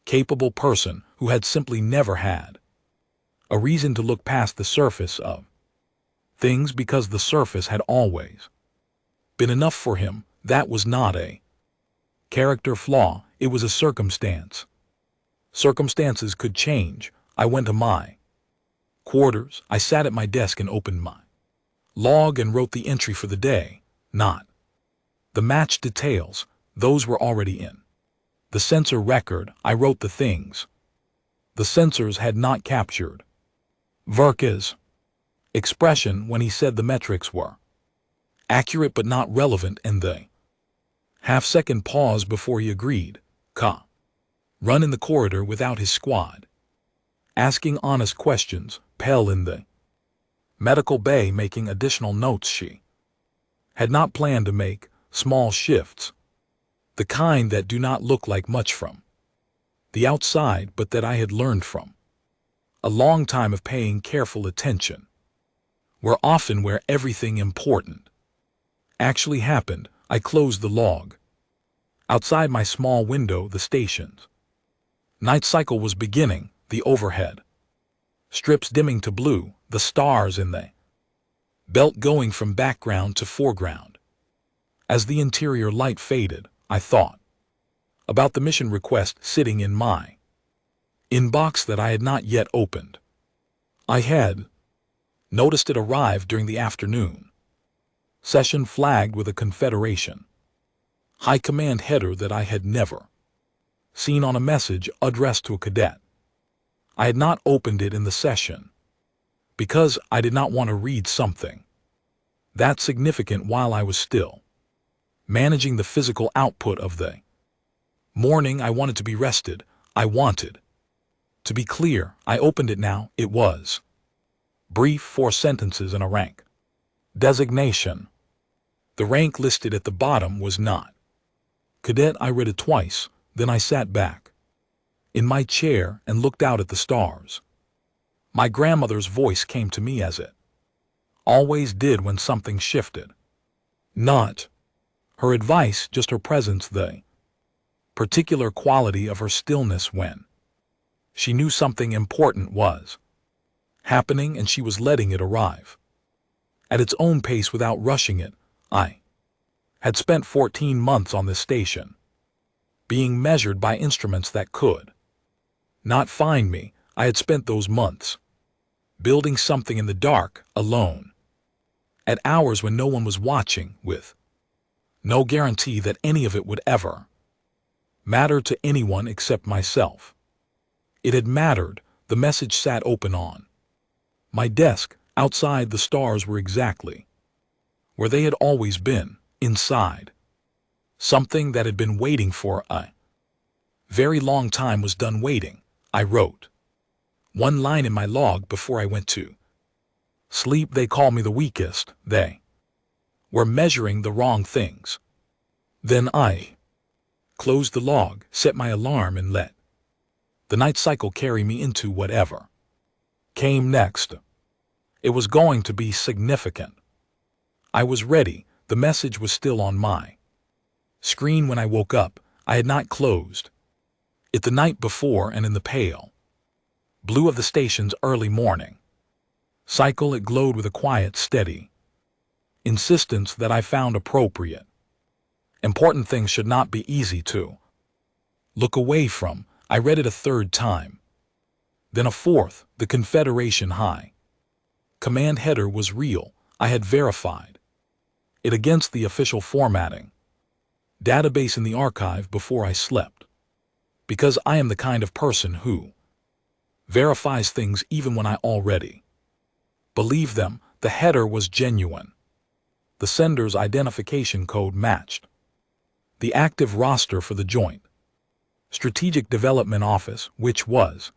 [SPEAKER 1] capable person who had simply never had a reason to look past the surface of things, because the surface had always been enough for him. That was not a character flaw, it was a circumstance. Circumstances could change. I went to my quarters. I sat at my desk and opened my log and wrote the entry for the day, not the match details. Those were already in the sensor record. I wrote the things the sensors had not captured. Verka's expression when he said the metrics were accurate but not relevant, and the half-second pause before he agreed. Run in the corridor without his squad. Asking honest questions, Pell in the medical bay making additional notes she had not planned to make, small shifts, the kind that do not look like much from the outside but that I had learned from a long time of paying careful attention, were often where everything important actually happened. I closed the log. Outside my small window, the station's night cycle was beginning, the overhead strips dimming to blue, the stars in the belt going from background to foreground. As the interior light faded, I thought about the mission request sitting in my inbox that I had not yet opened. I had noticed it arrive during the afternoon session, flagged with a Confederation High Command header that I had never seen on a message addressed to a cadet. I had not opened it in the session because I did not want to read something that significant while I was still managing the physical output of the morning. I wanted to be rested. I wanted to be clear. I opened it now. It was brief, 4 sentences and a rank designation. The rank listed at the bottom was not cadet. I read it twice, then I sat back in my chair and looked out at the stars. My grandmother's voice came to me as it always did when something shifted. Not her advice, just her presence, the particular quality of her stillness when she knew something important was happening and she was letting it arrive at its own pace without rushing it. I had spent 14 months on this station, being measured by instruments that could not find me. I had spent those months building something in the dark, alone, at hours when no one was watching, with no guarantee that any of it would ever matter to anyone except myself. It had mattered. The message sat open on my desk. Outside, the stars were exactly where they had always been. Inside, something that had been waiting for a very long time was done waiting. I wrote one line in my log before I went to sleep. They call me the weakest. They were measuring the wrong things. Then I closed the log, set my alarm, and let the night cycle carry me into whatever came next. It was going to be significant. I was ready. The message was still on my screen when I woke up. I had not closed it the night before, and in the pale blue of the station's early morning cycle, it glowed with a quiet, steady insistence that I found appropriate. Important things should not be easy to look away from. I read it a third time, then a fourth. The Confederation High Command header was real. I had verified it against the official formatting database in the archive before I slept, because I am the kind of person who verifies things even when I already believe them. The header was genuine. The sender's identification code matched the active roster for the Joint Strategic Development Office, which was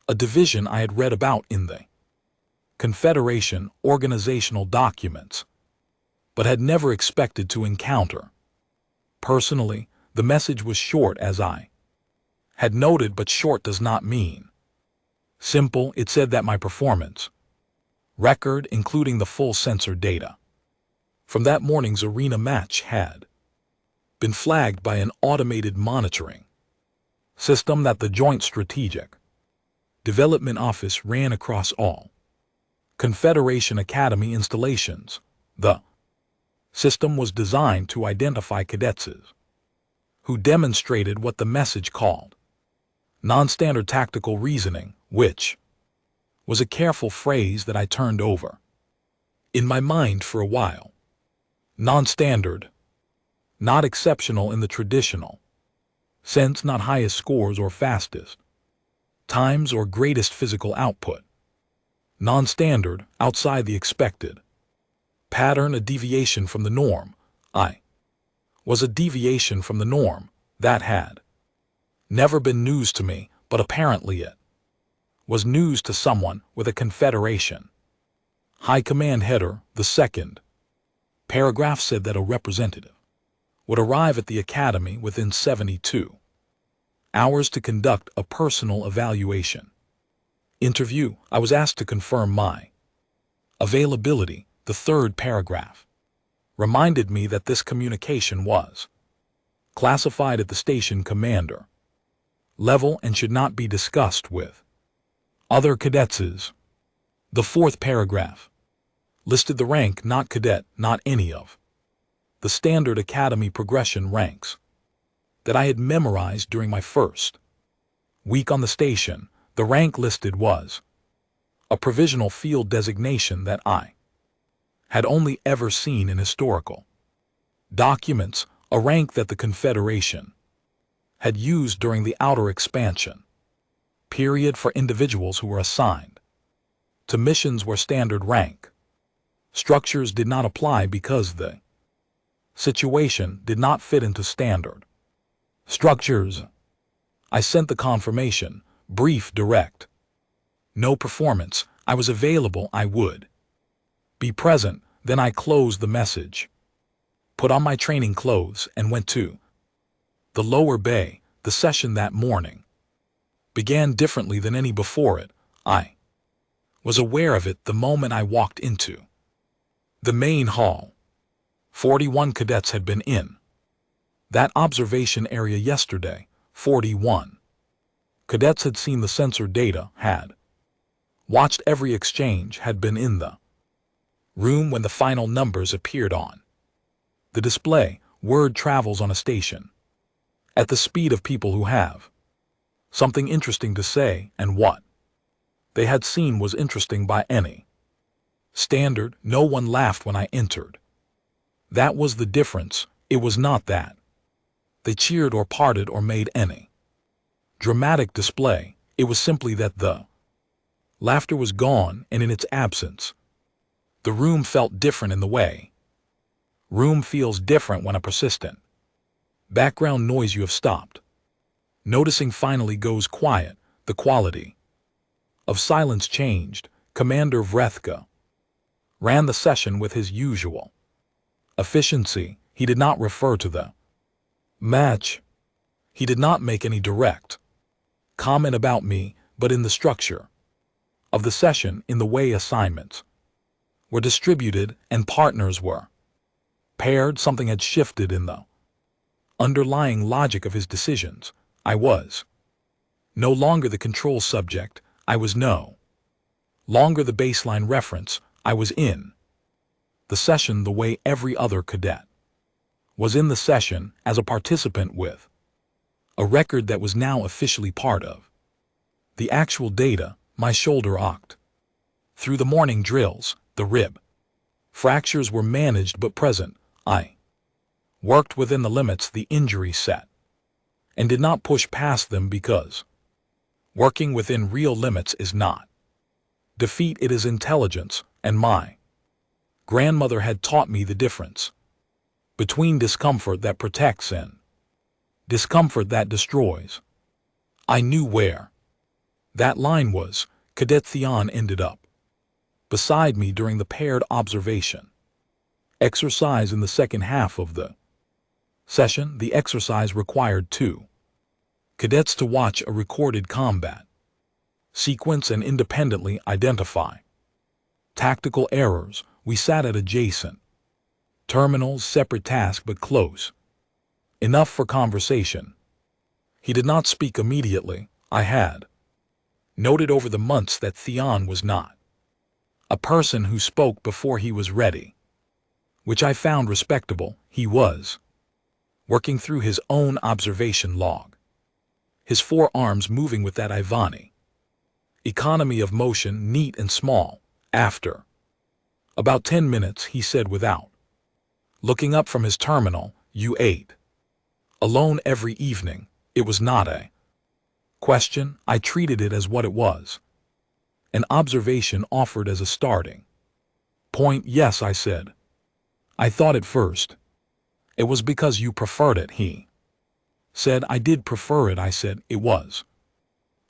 [SPEAKER 1] a division I had read about in the Confederation organizational documents, but had never expected to encounter personally. The message was short, as I had noted, but short does not mean simple. It said that my performance record, including the full sensor data from that morning's arena match, had been flagged by an automated monitoring system that the Joint Strategic Development Office ran across all Confederation Academy installations. The system was designed to identify cadets who demonstrated what the message called non-standard tactical reasoning, which was a careful phrase that I turned over in my mind for a while. Non-standard, not exceptional in the traditional sense, not highest scores or fastest times or greatest physical output. Non-standard, outside the expected Pattern, a deviation from the norm. I was a deviation from the norm. That had never been news to me, but apparently it was news to someone with a Confederation High Command header. The second paragraph said that a representative would arrive at the Academy within 72 hours to conduct a personal evaluation. Interview. I was asked to confirm my availability. The third paragraph reminded me that this communication was classified at the station commander level and should not be discussed with other cadets. The fourth paragraph listed the rank, not cadet, not any of the standard academy progression ranks that I had memorized during my first week on the station. The rank listed was a provisional field designation that I had only ever seen in historical documents, a rank that the Confederation had used during the outer expansion period for individuals who were assigned to missions where standard rank structures did not apply because the situation did not fit into standard structures. I sent the confirmation, brief, direct. No performance. I was available. I would be present. Then I closed the message, put on my training clothes, and went to the lower bay. The session that morning began differently than any before it. I was aware of it the moment I walked into the main hall. 41 cadets had been in that observation area yesterday. 41 cadets had seen the sensor data, had watched every exchange, had been in the room when the final numbers appeared on the display. Word travels on a station at the speed of people who have something interesting to say, and what they had seen was interesting by any standard. No one laughed when I entered. That was the difference. It was not that they cheered or parted or made any dramatic display. It was simply that the laughter was gone, and in its absence, the room felt different in the way room feels different when a persistent background noise you have stopped noticing finally goes quiet. The quality of silence changed. Commander Vrethka ran the session with his usual efficiency. He did not refer to the match. He did not make any direct comment about me, but in the structure of the session, in the way assignments were distributed and partners were paired, something had shifted in the underlying logic of his decisions. I was no longer the control subject. I was no longer the baseline reference. I was in the session the way every other cadet was in the session, as a participant with a record that was now officially part of the actual data. My shoulder ached through the morning drills. The rib fractures were managed but present. I worked within the limits the injury set and did not push past them, because working within real limits is not defeat, it is intelligence, and my grandmother had taught me the difference between discomfort that protects and discomfort that destroys. I knew where that line was. Cadet Theon ended up beside me during the paired observation exercise in the second half of the session. The exercise required 2 cadets to watch a recorded combat sequence and independently identify tactical errors. We sat at adjacent terminals, separate tasks but close enough for conversation. He did not speak immediately. I had noted over the months that Theon was not a person who spoke before he was ready, which I found respectable. He was working through his own observation log, his forearms moving with that Ivani economy of motion, neat and small. After about 10 minutes, he said without looking up from his terminal, "You ate alone every evening?" It was not a question. I treated it as what it was, an observation offered as a starting point. "Yes," I said. I thought at first it was because you preferred it, he said. I did prefer it, I said. It was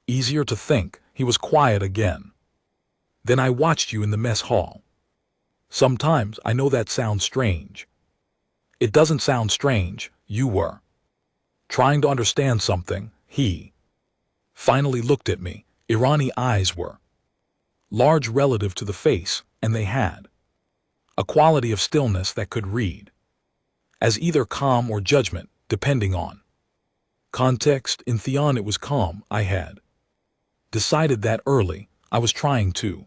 [SPEAKER 1] easier to think. He was quiet again. Then I watched you in the mess hall. Sometimes I know that sounds strange. It doesn't sound strange. You were trying to understand something. He finally looked at me. Irani eyes were large relative to the face, and they had a quality of stillness that could read as either calm or judgment, depending on context. In Theon it was calm. I had decided that early. I was trying to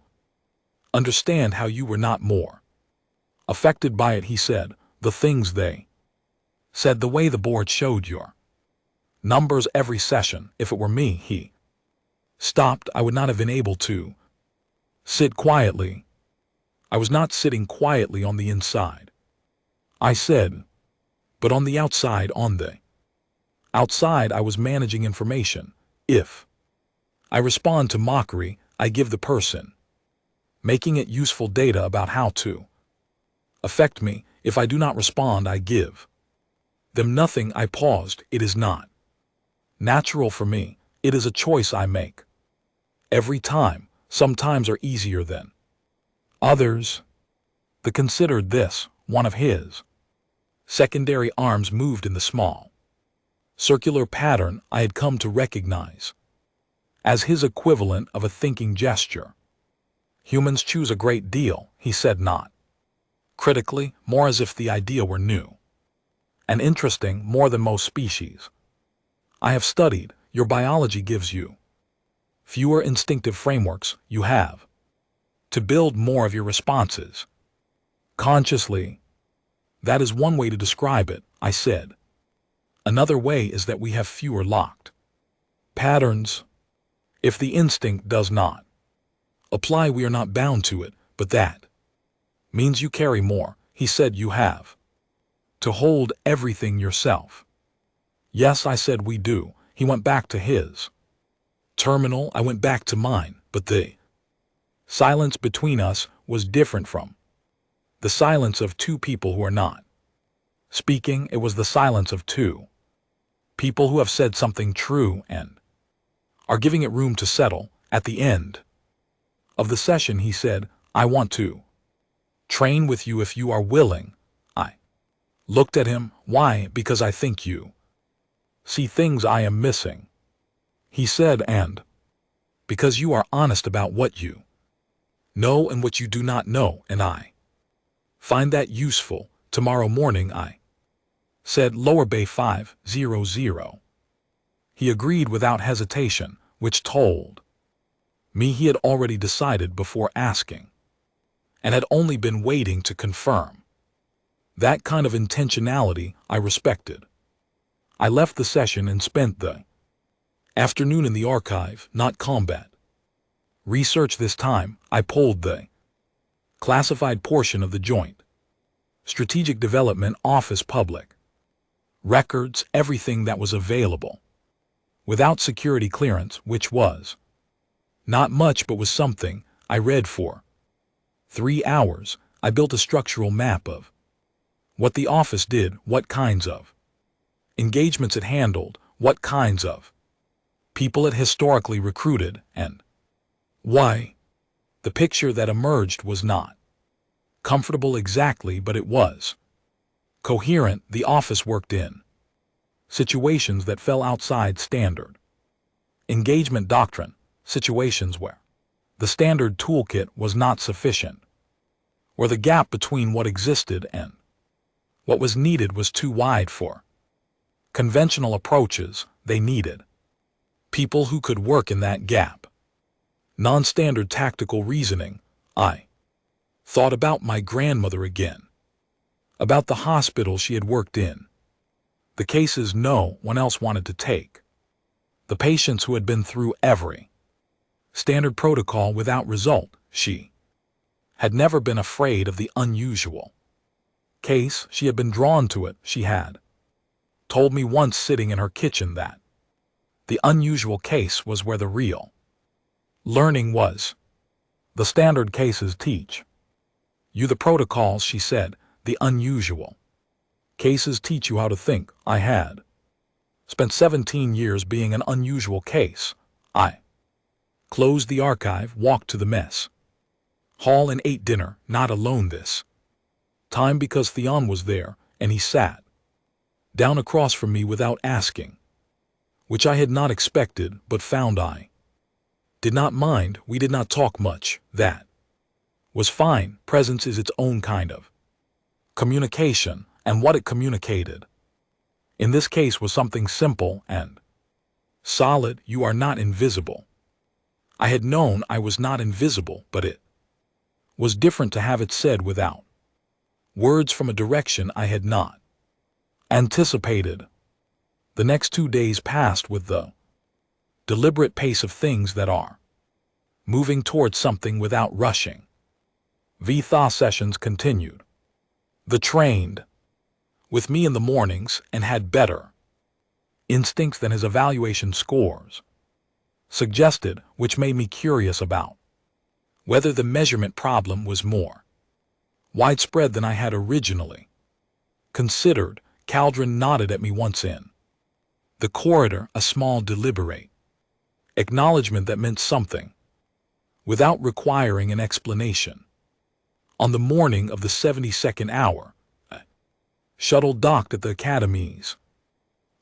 [SPEAKER 1] understand how you were not more affected by it, he said. The things they said, the way the board showed your numbers every session. If it were me, he stopped, I would not have been able to sit quietly. I was not sitting quietly on the inside, I said, but on the outside. On the outside I was managing information. If I respond to mockery, I give the person making it useful data about how to affect me. If I do not respond, I give them nothing. I paused. It is not natural for me. It is a choice I make every time. Sometimes are easier than others. The considered this, one of his secondary arms moved in the small circular pattern I had come to recognize as his equivalent of a thinking gesture. Humans choose a great deal, he said, not critically, more as if the idea were new and interesting, more than most species I have studied. Your biology gives you fewer instinctive frameworks. You have to build more of your responses consciously. That is one way to describe it, I said. Another way is that we have fewer locked patterns. If the instinct does not apply, we are not bound to it, but that means you carry more, he said. You have to hold everything yourself. Yes, I said, we do. He went back to his terminal. I went back to mine, but the silence between us was different from the silence of two people who are not speaking. It was the silence of two people who have said something true and are giving it room to settle. At the end of the session, he said, I want to train with you if you are willing. I looked at him. Why? Because I think you see things I am missing, he said, and because you are honest about what you know and what you do not know, and I find that useful. Tomorrow morning, I said. Lower Bay 500. He agreed without hesitation, which told me he had already decided before asking and had only been waiting to confirm. That kind of intentionality I respected. I left the session and spent the afternoon in the archive, not combat research this time. I pulled the classified portion of the Joint Strategic Development Office public records, everything that was available without security clearance, which was not much but was something. I read for 3 hours. I built a structural map of what the office did, what kinds of engagements it handled, what kinds of people it historically recruited, and why. The picture that emerged was not comfortable exactly, but it was coherent. The office worked in situations that fell outside standard engagement doctrine, situations where the standard toolkit was not sufficient, where the gap between what existed and what was needed was too wide for conventional approaches. They needed people who could work in that gap. Non-standard tactical reasoning. I thought about my grandmother again, about the hospital she had worked in, the cases no one else wanted to take, the patients who had been through every standard protocol without result. She had never been afraid of the unusual case. She had been drawn to it. She had told me once sitting in her kitchen that the unusual case was where the real learning was. The standard cases teach you the protocols, she said. the unusual. Cases teach you how to think. I had spent 17 years being an unusual case. I closed the archive, walked to the mess hall and ate dinner, not alone this time because Theon was there, and he sat down across from me without asking, which I had not expected, but found I did not mind. We did not talk much. That was fine. Presence is its own kind of communication, and what it communicated in this case was something simple and solid. You are not invisible. I had known I was not invisible, but it was different to have it said without words from a direction I had not anticipated. The next 2 days passed with the deliberate pace of things that are moving towards something without rushing. VTHA sessions continued. The trained with me in the mornings and had better instincts than his evaluation scores suggested, which made me curious about whether the measurement problem was more widespread than I had originally considered. Caldron nodded at me once in the corridor, a small deliberate acknowledgement that meant something without requiring an explanation. On the morning of the 72nd hour, a shuttle docked at the Academy's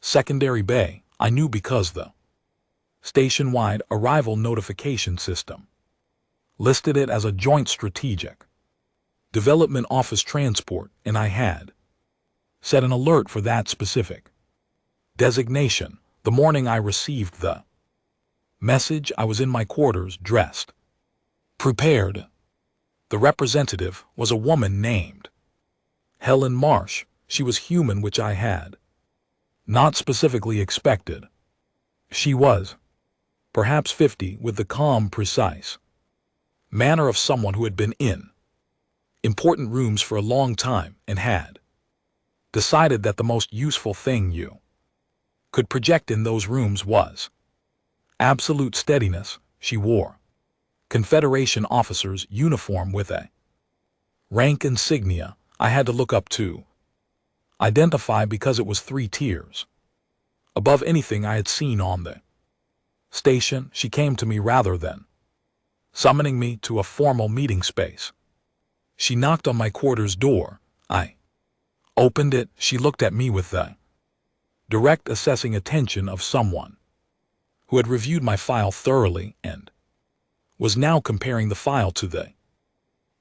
[SPEAKER 1] secondary bay. I knew because the station-wide arrival notification system listed it as a joint strategic development office transport, and I had set an alert for that specific designation. The morning I received the message, I was in my quarters, dressed, prepared. The representative was a woman named Helen Marsh. She was human, which I had not specifically expected. She was perhaps 50, with the calm, precise manner of someone who had been in important rooms for a long time and had decided that the most useful thing you could project in those rooms was absolute steadiness. She wore Confederation officer's uniform with a rank insignia I had to look up to identify because it was 3 tiers above anything I had seen on the station. She came to me rather than summoning me to a formal meeting space. She knocked on my quarters door. I opened it. She looked at me with the direct, assessing attention of someone who had reviewed my file thoroughly and was now comparing the file to the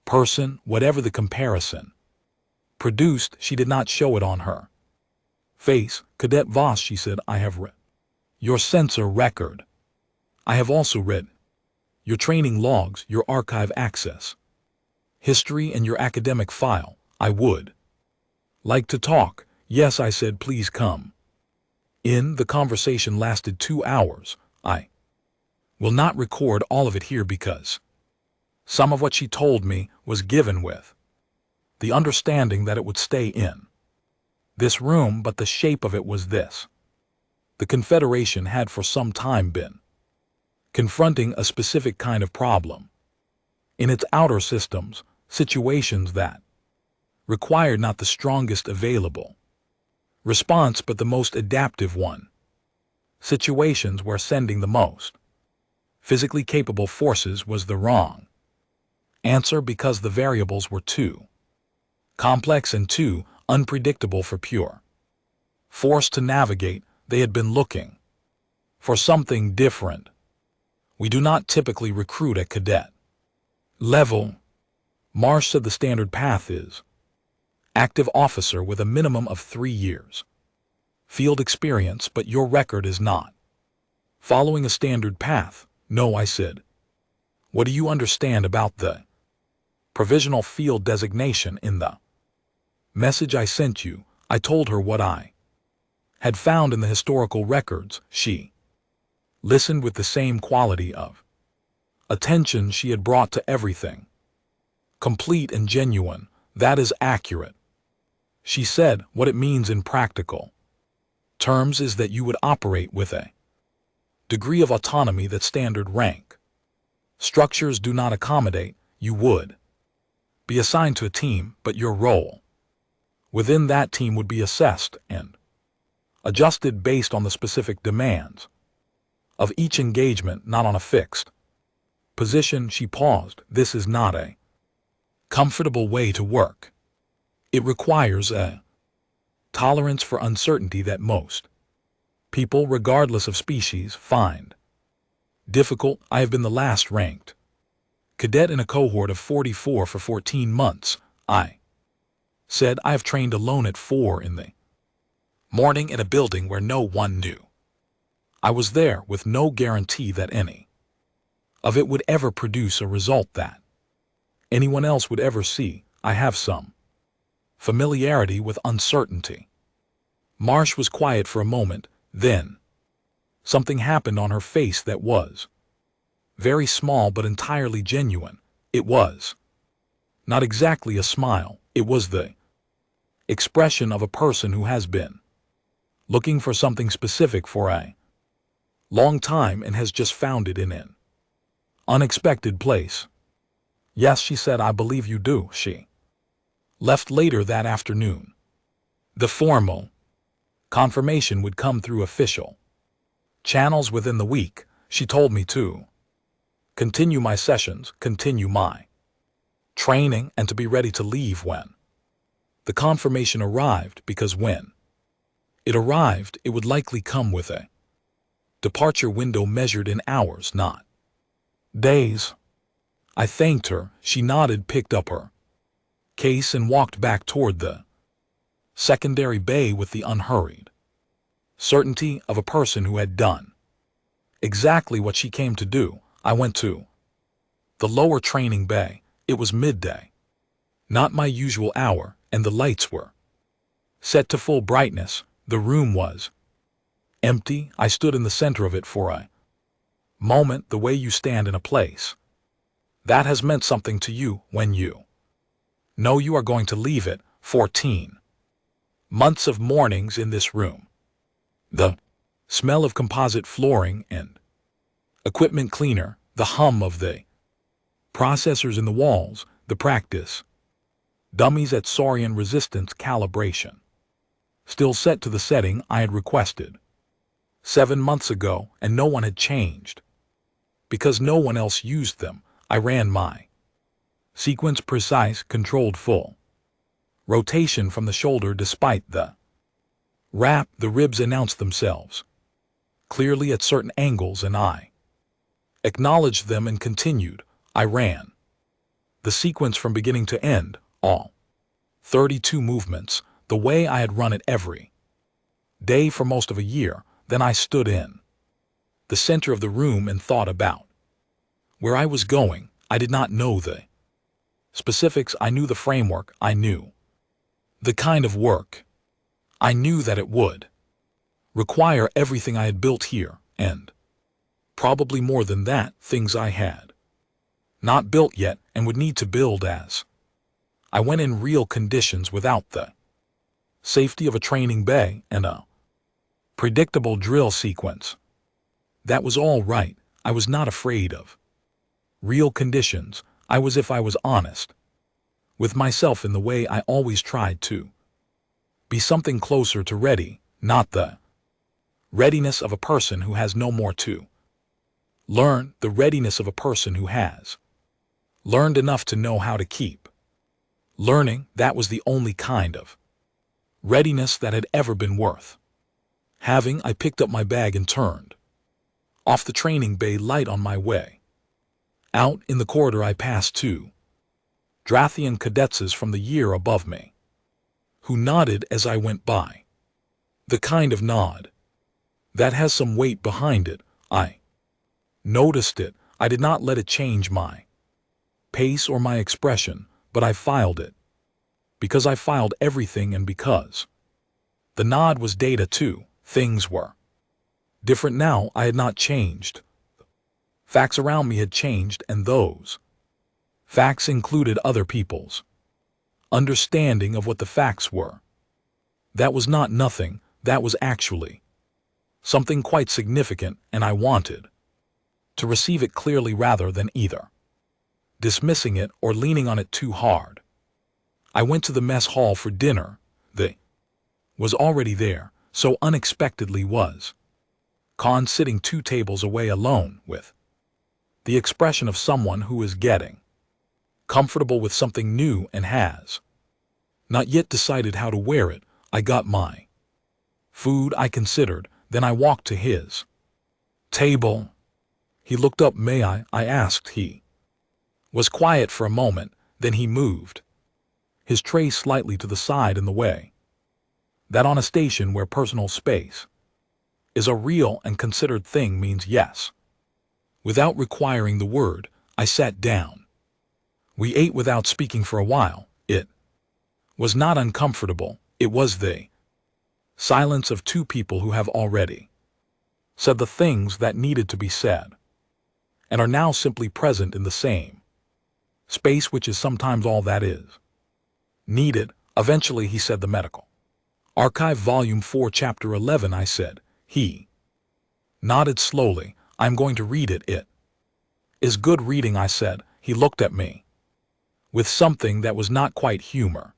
[SPEAKER 1] person. Whatever the comparison produced, she did not show it on her face. Cadet Voss, she said, I have read your sensor record. I have also read your training logs, your archive access history, and your academic file. I would like to talk. Yes, I said, please come in. The conversation lasted 2 hours. I will not record all of it here because some of what she told me was given with the understanding that it would stay in this room, but the shape of it was this. The Confederation had for some time been confronting a specific kind of problem in its outer systems, situations that required not the strongest available response but the most adaptive one, situations where sending the most physically capable forces was the wrong answer because the variables were too complex and too unpredictable for pure force to navigate. They had been looking for something different. We do not typically recruit at cadet level. Marsh said the standard path is active officer with a minimum of 3 years field experience, but your record is not following a standard path. No, I said. What do you understand about the provisional field designation in the message I sent you? I told her what I had found in the historical records. She listened with the same quality of attention she had brought to everything. Complete and genuine. That is accurate. She said, what it means in practical terms is that you would operate with a degree of autonomy that standard rank structures do not accommodate. You would be assigned to a team, but your role Within that team would be assessed and adjusted based on the specific demands of each engagement, not on a fixed position. She paused. This is not a comfortable way to work. It requires a tolerance for uncertainty that most people, regardless of species, find difficult. I have been the last ranked cadet in a cohort of 44 for 14 months. I said I have trained alone at 4 in the morning in a building where no one knew I was there, with no guarantee that any of it would ever produce a result that anyone else would ever see. I have some familiarity with uncertainty. Marsh was quiet for a moment, then something happened on her face that was very small but entirely genuine. It was not exactly a smile, it was the expression of a person who has been looking for something specific for a long time and has just found it in an unexpected place. Yes, she said, I believe you do. She left later that afternoon. The formal confirmation would come through official channels within the week. She told me to continue my sessions, continue my training, and to be ready to leave when the confirmation arrived, because when it arrived, it would likely come with a departure window measured in hours, not days. I thanked her. She nodded, picked up her case, and walked back toward the secondary bay with the unhurried certainty of a person who had done exactly what she came to do. I went to the lower training bay. It was midday, not my usual hour, and the lights were set to full brightness. The room was empty. I stood in the center of it for a moment, the way you stand in a place that has meant something to you when you know you are going to leave it. 14 months of mornings in this room. The smell of composite flooring and equipment cleaner, the hum of the processors in the walls, the practice dummies at Saurian resistance calibration, still set to the setting I had requested 7 months ago, and no one had changed because no one else used them. I ran my sequence, precise, controlled, full rotation from the shoulder. Despite the wrap, the ribs announced themselves clearly at certain angles, and I acknowledged them and continued. I ran the sequence from beginning to end, all 32 movements, the way I had run it every day for most of a year. Then I stood in the center of the room and thought about where I was going. I did not know the specifics. I knew the framework. I knew the kind of work. I knew that it would require everything I had built here, and probably more than that, things I had not built yet and would need to build as I went in real conditions, without the safety of a training bay and a predictable drill sequence. That was all right. I was not afraid of real conditions. I was, if I was honest with myself, in the way I always tried to be, something closer to ready, not the readiness of a person who has no more to learn, the readiness of a person who has learned enough to know how to keep learning. That was the only kind of readiness that had ever been worth having. I picked up my bag and turned off the training bay light on my way out. In the corridor, I passed 2 Drathian cadets from the year above me, who nodded as I went by. The kind of nod that has some weight behind it. I noticed it. I did not let it change my pace or my expression, but I filed it because I filed everything, and because the nod was data too. Things were different now. I had not changed. Facts around me had changed, and those facts included other people's understanding of what the facts were. That was not nothing. That was actually something quite significant, and I wanted to receive it clearly rather than either dismissing it or leaning on it too hard. I went to the mess hall for dinner. The was already there, so unexpectedly was Khan sitting 2 tables away alone with the expression of someone who is getting comfortable with something new and has not yet decided how to wear it. I got my food, I considered, then I walked to his table. He looked up. May I asked. He was quiet for a moment, then he moved his tray slightly to the side in the way that on a station where personal space is a real and considered thing means yes. Without requiring the word, I sat down. We ate without speaking for a while. It was not uncomfortable, it was the silence of 2 people who have already said the things that needed to be said, and are now simply present in the same space, which is sometimes all that is needed. Eventually he said, the Medical Archive, Volume 4, Chapter 11. I said. He nodded slowly. I'm going to read it. It is good reading, I said. He looked at me with something that was not quite humor,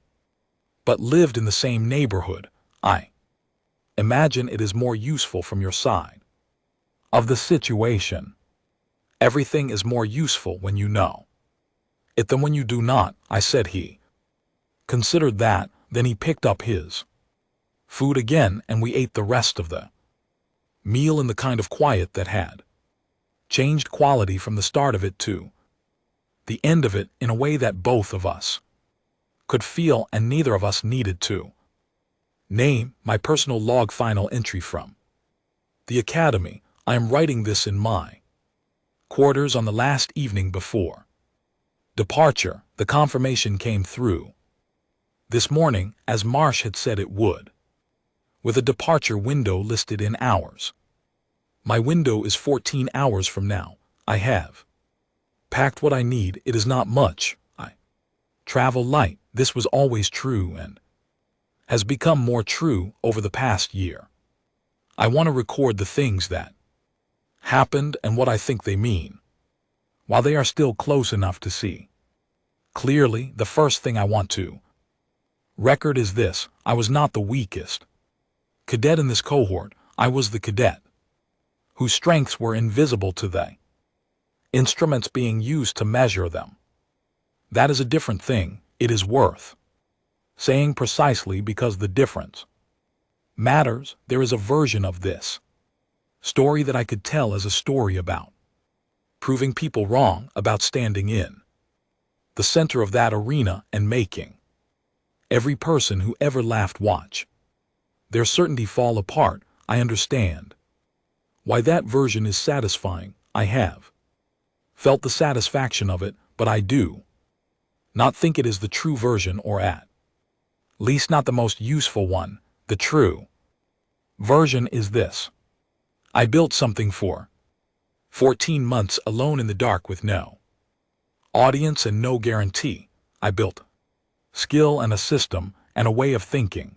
[SPEAKER 1] but lived in the same neighborhood. I imagine it is more useful from your side of the situation. Everything is more useful when you know it than when you do not, I said. He considered that, then he picked up his food again and we ate the rest of the meal in the kind of quiet that had changed quality from the start of it to the end of it in a way that both of us could feel, and neither of us needed to name. My personal log, final entry from the academy. I am writing this in my quarters on the last evening before departure. The confirmation came through this morning, as Marsh had said it would, with a departure window listed in hours. My window is 14 hours from now. I have packed what I need. It is not much. I travel light. This was always true and has become more true over the past year. I want to record the things that happened and what I think they mean, while they are still close enough to see clearly. The first thing I want to record is this: I was not the weakest cadet in this cohort. I was the cadet whose strengths were invisible to the instruments being used to measure them. That is a different thing. It is worth saying precisely because the difference matters. There is a version of this story that I could tell as a story about proving people wrong, about standing in the center of that arena and making every person who ever laughed watch their certainty fall apart. I understand why that version is satisfying. I have felt the satisfaction of it, but I do not think it is the true version, or at least not the most useful one. The true version is this: I built something for 14 months alone in the dark with no audience and no guarantee. I built skill and a system and a way of thinking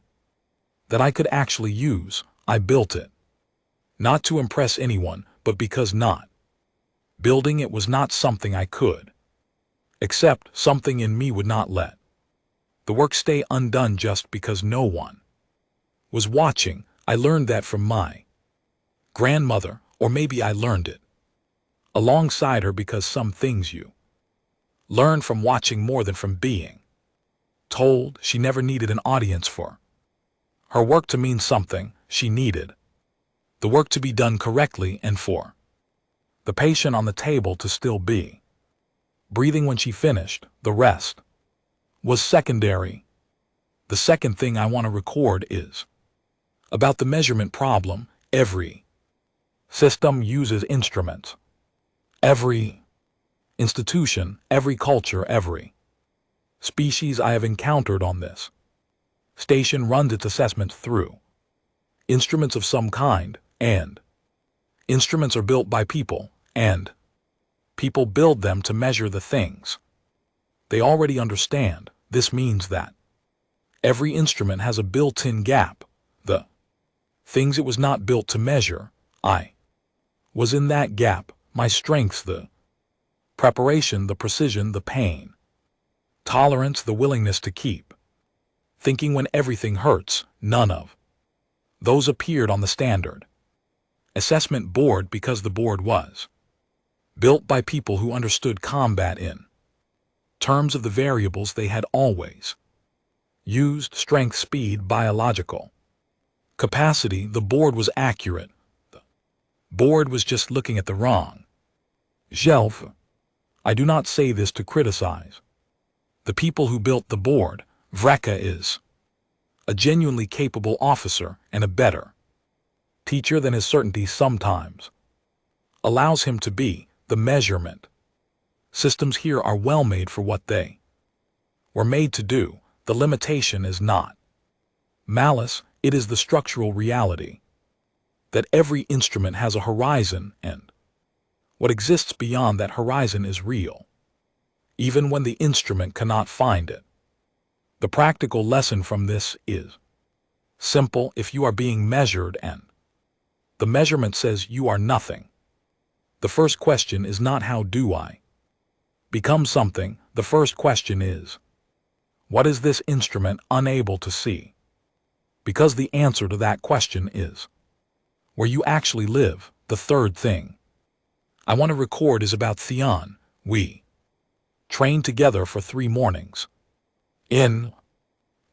[SPEAKER 1] that I could actually use. I built it not to impress anyone, but because not building it was not something I could accept. Something in me would not let the work stay undone just because no one was watching. I learned that from my grandmother, or maybe I learned it alongside her, because some things you learn from watching more than from being told. She never needed an audience for her work to mean something. She needed the work to be done correctly and for the patient on the table to still be breathing when she finished. The rest was secondary. The second thing I want to record is about the measurement problem. Every system uses instruments. Every institution, every culture, every species I have encountered on this station runs its assessment through instruments of some kind, and instruments are built by people, and people build them to measure the things they already understand. This means that every instrument has a built-in gap. The things it was not built to measure, I was in that gap. My strengths, the preparation, the precision, the pain tolerance, the willingness to keep Thinking when everything hurts, none of those appeared on the standard assessment board because the board was built by people who understood combat in terms of the variables they had always used: strength, speed, biological capacity. The board was accurate. The board was just looking at the wrong shelf. I do not say this to criticize the people who built the board. Vreka is a genuinely capable officer and a better teacher than his certainty sometimes allows him to be. The measurement systems here are well made for what they were made to do. The limitation is not malice, it is the structural reality that every instrument has a horizon, and what exists beyond that horizon is real, even when the instrument cannot find it. The practical lesson from this is simple: if you are being measured and the measurement says you are nothing, the first question is not how do I become something. The first question is, what is this instrument unable to see? Because the answer to that question is where you actually live. The third thing I want to record is about Theon. We trained together for 3 mornings. In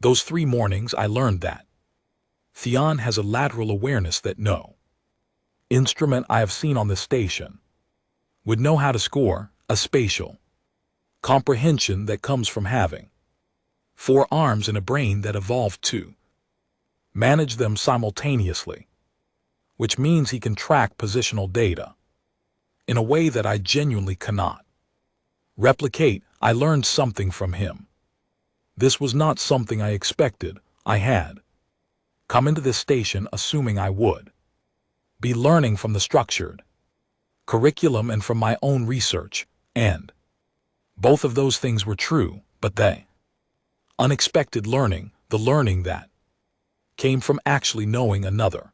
[SPEAKER 1] those 3 mornings I learned that Theon has a lateral awareness that no instrument I have seen on the station would know how to score, a spatial comprehension that comes from having 4 arms and a brain that evolved to manage them simultaneously, which means he can track positional data in a way that I genuinely cannot replicate. I learned something from him. This was not something I expected. I had come into this station assuming I would be learning from the structured curriculum and from my own research, and both of those things were true, but the unexpected learning, the learning that came from actually knowing another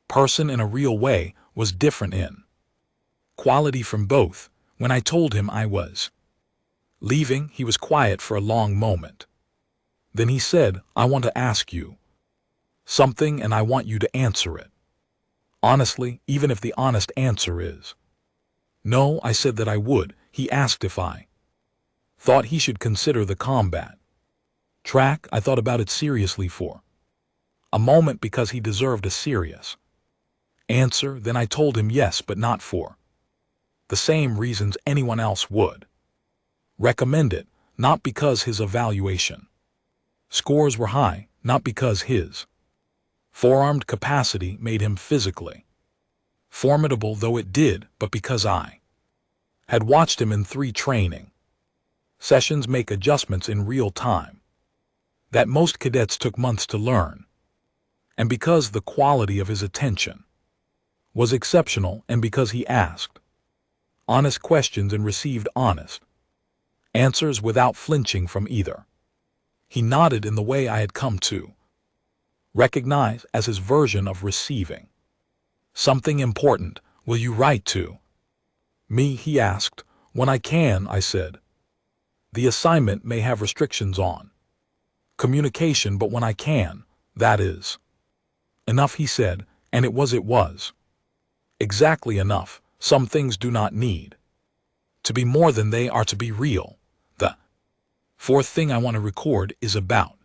[SPEAKER 1] person in a real way, was different in quality from both. When I told him I was leaving, he was quiet for a long moment. Then he said, I want to ask you something and I want you to answer it honestly, even if the honest answer is no. I said that I would. He asked if I thought he should consider the combat track. I thought about it seriously for a moment because he deserved a serious answer. Then I told him yes, but not for the same reasons anyone else would recommend it, not because his evaluation scores were high, not because his forearmed capacity made him physically formidable, though it did, but because I had watched him in 3 training sessions make adjustments in real time that most cadets took months to learn, and because the quality of his attention was exceptional, and because he asked honest questions and received honest answers without flinching from either. He nodded in the way I had come to recognize as his version of receiving something important. Will you write to me? He asked. When I can, I said. The assignment may have restrictions on communication, but when I can, that is enough, he said, and it was exactly enough. Some things do not need to be more than they are to be real. The 4th thing I want to record is about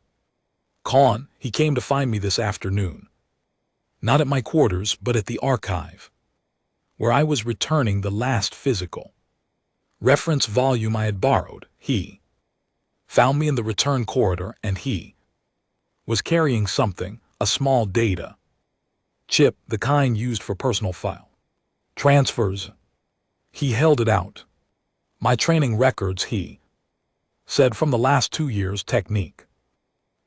[SPEAKER 1] Khan. He came to find me this afternoon, not at my quarters, but at the archive, where I was returning the last physical reference volume I had borrowed. He found me in the return corridor, and he was carrying something, a small data chip, the kind used for personal file transfers. He held it out. My training records, he said, from the last 2 years: technique,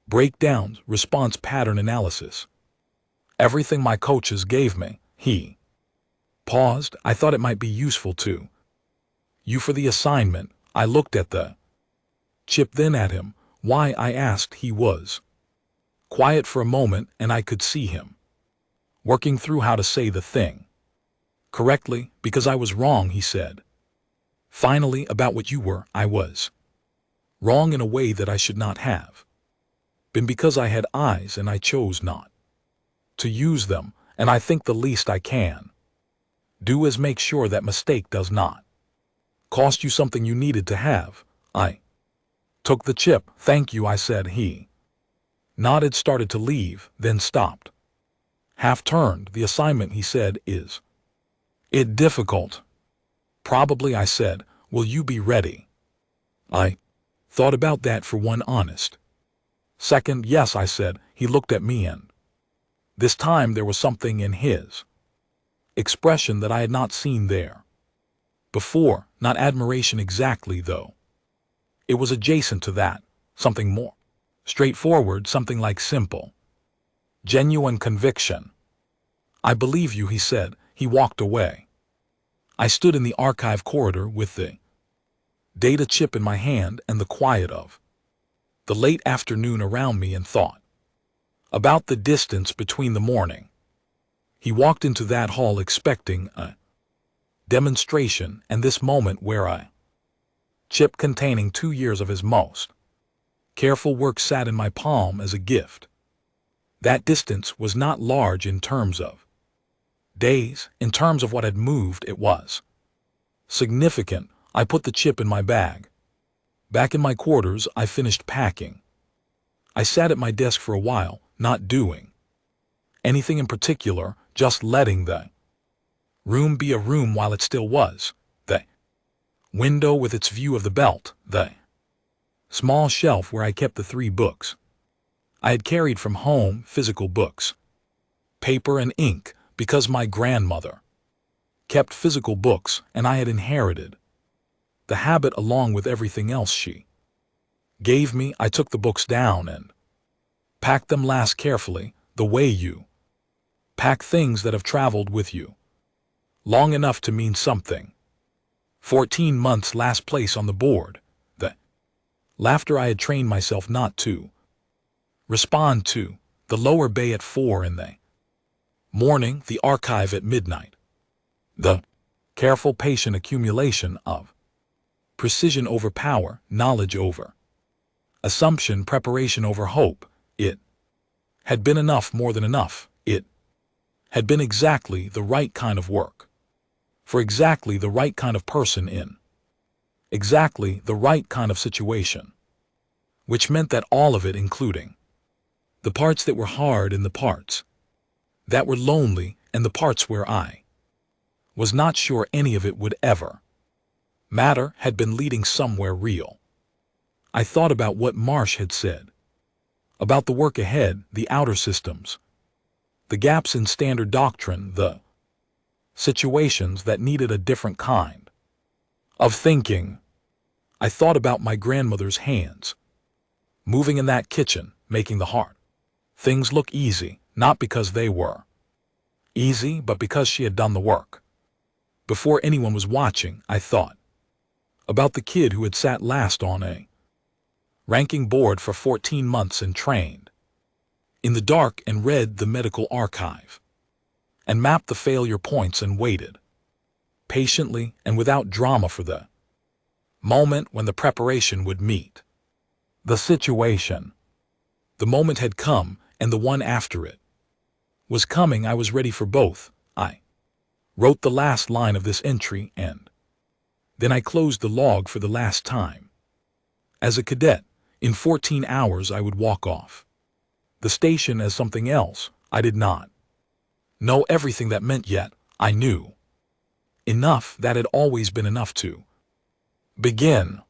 [SPEAKER 1] breakdowns, response pattern analysis, everything my coaches gave me. He paused. I thought it might be useful to you for the assignment. I looked at the chip, then at him. Why? I asked. He was quiet for a moment, and I could see him working through how to say the thing correctly. Because I was wrong, he said. Finally, about what you were. I was wrong in a way that I should not have been because I had eyes and I chose not to use them, and I think the least I can do is make sure that mistake does not cost you something you needed to have. I took the chip. Thank you, I said. He nodded, started to leave, then stopped. Half turned. The assignment, he said, is it difficult? Probably, I said. Will you be ready? I thought about that for one honest second. Yes, I said. He looked at me, and this time there was something in his expression that I had not seen there before. Not admiration exactly, though. It was adjacent to that, something more straightforward, something like simple, genuine conviction. I believe you, he said. He walked away. I stood in the archive corridor with the data chip in my hand and the quiet of the late afternoon around me, and thought about the distance between the morning he walked into that hall expecting a demonstration and this moment where a chip containing 2 years of his most careful work sat in my palm as a gift. That distance was not large in terms of days. In terms of what had moved, it was significant. I put the chip in my bag. Back in my quarters, I finished packing. I sat at my desk for a while, not doing anything in particular, just letting the room be a room while it still was. The window with its view of the belt, the small shelf where I kept the 3 books I had carried from home, physical books, paper and ink, because my grandmother kept physical books and I had inherited the habit along with everything else she gave me. I took the books down and packed them last carefully, the way you pack things that have traveled with you long enough to mean something. 14 months, last place on the board. The laughter I had trained myself not to respond to. The lower bay at 4 in the morning, the archive at midnight. The careful, patient accumulation of precision over power, knowledge over assumption, preparation over hope. It had been enough, more than enough. It had been exactly the right kind of work, for exactly the right kind of person in exactly the right kind of situation, which meant that all of it, including the parts that were hard and the parts that were lonely and the parts where I was not sure any of it would ever matter, had been leading somewhere real. I thought about what Marsh had said about the work ahead, the outer systems, the gaps in standard doctrine, the situations that needed a different kind of thinking. I thought about my grandmother's hands moving in that kitchen, making the hard things look easy, not because they were easy, but because she had done the work before anyone was watching. I thought about the kid who had sat last on a ranking board for 14 months and trained in the dark and read the medical archive and mapped the failure points and waited patiently and without drama for the moment when the preparation would meet the situation. The moment had come, and the one after it was coming. I was ready for both. I wrote the last line of this entry, and then I closed the log for the last time. As a cadet, in 14 hours I would walk off the station as something else. I did not know everything that meant yet. I knew enough that had always been enough to begin.